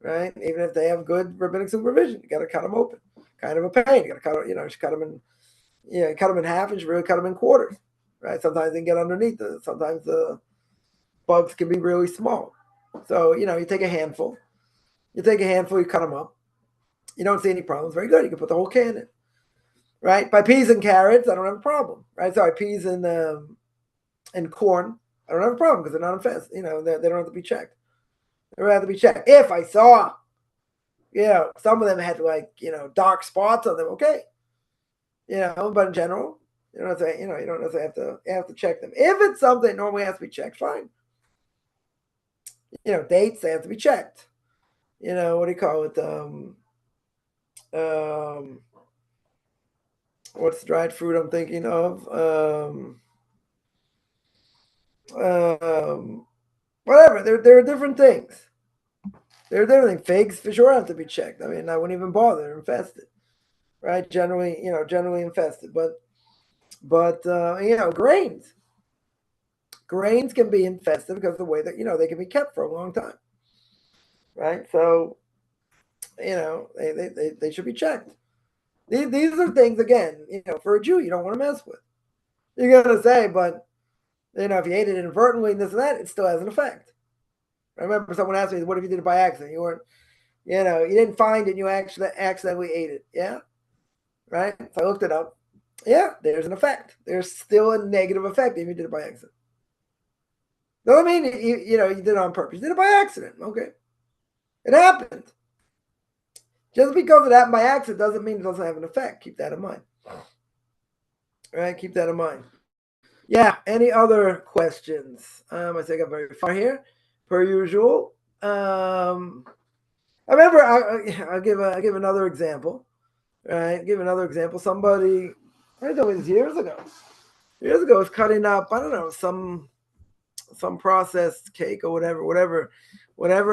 right? Even if they have good rabbinic supervision, you got to cut them open. Kind of a pain. You got to cut, you cut them in, you cut them in half, and you really cut them in quarters, right? Sometimes they can get underneath it. Sometimes the bugs can be really small. So, you take a handful. You cut them up. You don't see any problems. Very good. You can put the whole can in, right? By peas and carrots, I don't have a problem, right? Sorry, peas and corn, I don't have a problem because they're not infested. They don't have to be checked. They don't have to be checked. If I saw, some of them had dark spots on them, okay. But in general, you don't necessarily have to check them. If it's something that normally has to be checked, fine. Dates, they have to be checked. What do you call it? What's the dried fruit I'm thinking of? Whatever. There are different things. There are different things. Figs for sure have to be checked. I mean, I wouldn't even bother. They're infested, right? Generally infested. But grains. Grains can be infested because of the way that they can be kept for a long time, right? So they should be checked. These are things, again, for a Jew you don't want to mess with. You're gonna say, but if you ate it inadvertently and this and that, it still has an effect. I remember someone asked me, "What if you did it by accident? You weren't, you didn't find it, and you actually accidentally ate it." Yeah, right. So I looked it up. Yeah, there's an effect. There's still a negative effect if you did it by accident. Doesn't mean you did it on purpose. You did it by accident. Okay, it happened. Just because it happened by accident doesn't mean it doesn't have an effect. Keep that in mind. All right, keep that in mind. Yeah, any other questions? I think I'm very far here, per usual. I remember, I'll give another example. Right, give another example. Somebody, I don't know, it was years ago, was cutting up, I don't know, some processed cake or whatever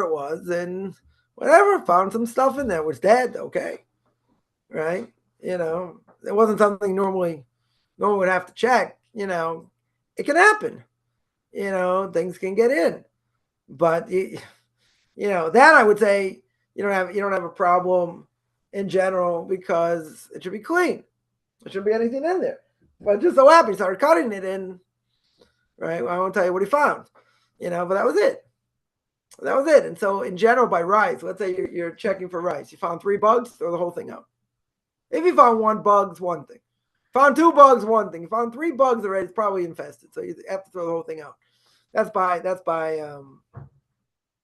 it was, and found some stuff in there, was dead. Okay, right? It wasn't something normally would have to check. It can happen. Things can get in, but that I would say you don't have a problem in general because it should be clean. There shouldn't be anything in there. But just so happy, started cutting it in. Right, well, I won't tell you what he found. But that was it. That was it. And so, in general, by rice, let's say you're checking for rice. You found 3 bugs, throw the whole thing out. If you found 1 bug, it's one thing. Found 2 bugs, one thing. Found 3 bugs already, it's probably infested. So you have to throw the whole thing out. That's by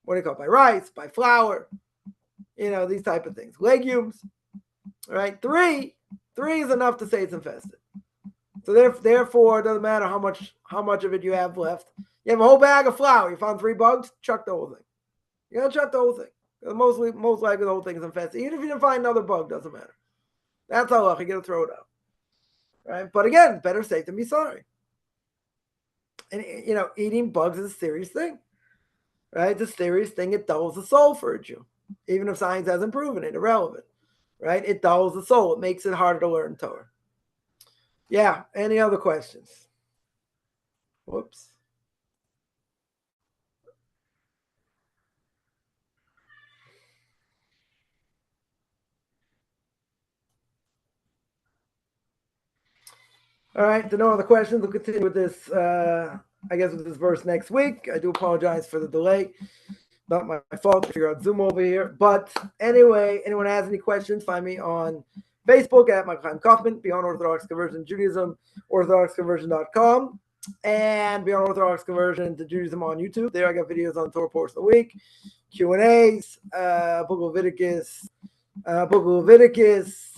what do you call it? By rice, by flour, these type of things. Legumes, right? 3 is enough to say it's infested. So therefore, it doesn't matter how much of it you have left. You have a whole bag of flour. You found 3 bugs, chuck the whole thing. You gotta chuck the whole thing. Most likely the whole thing is infested. Even if you didn't find another bug, doesn't matter. That's how lucky. You gotta throw it out. Right? But again, better safe than be sorry. And eating bugs is a serious thing. Right? It's a serious thing. It dulls the soul for a Jew. Even if science hasn't proven it, irrelevant. Right? It dulls the soul. It makes it harder to learn Torah. Yeah. Any other questions? Whoops. All right. No other questions. We'll continue with this, I guess, with this verse next week. I do apologize for the delay. Not my fault. I figure out Zoom over here. But anyway, anyone has any questions, find me on Facebook at Michael Chaim Kaufman, Beyond Orthodox Conversion to Judaism, orthodoxconversion.com, and Beyond Orthodox Conversion to Judaism on YouTube. There I got videos on Torah portion of the week, Q&As, Book of Leviticus,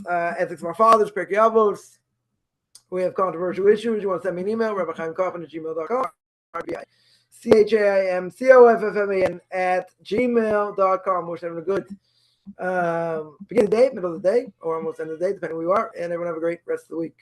Ethics of Our Fathers, Pirkei Avos. We have controversial issues. You want to send me an email, rabbichaimkaufman@gmail.com, RBIChaimCoffman @gmail.com. Wish everyone a good beginning of the day, middle of the day, or almost end of the day, depending on where you are. And everyone have a great rest of the week.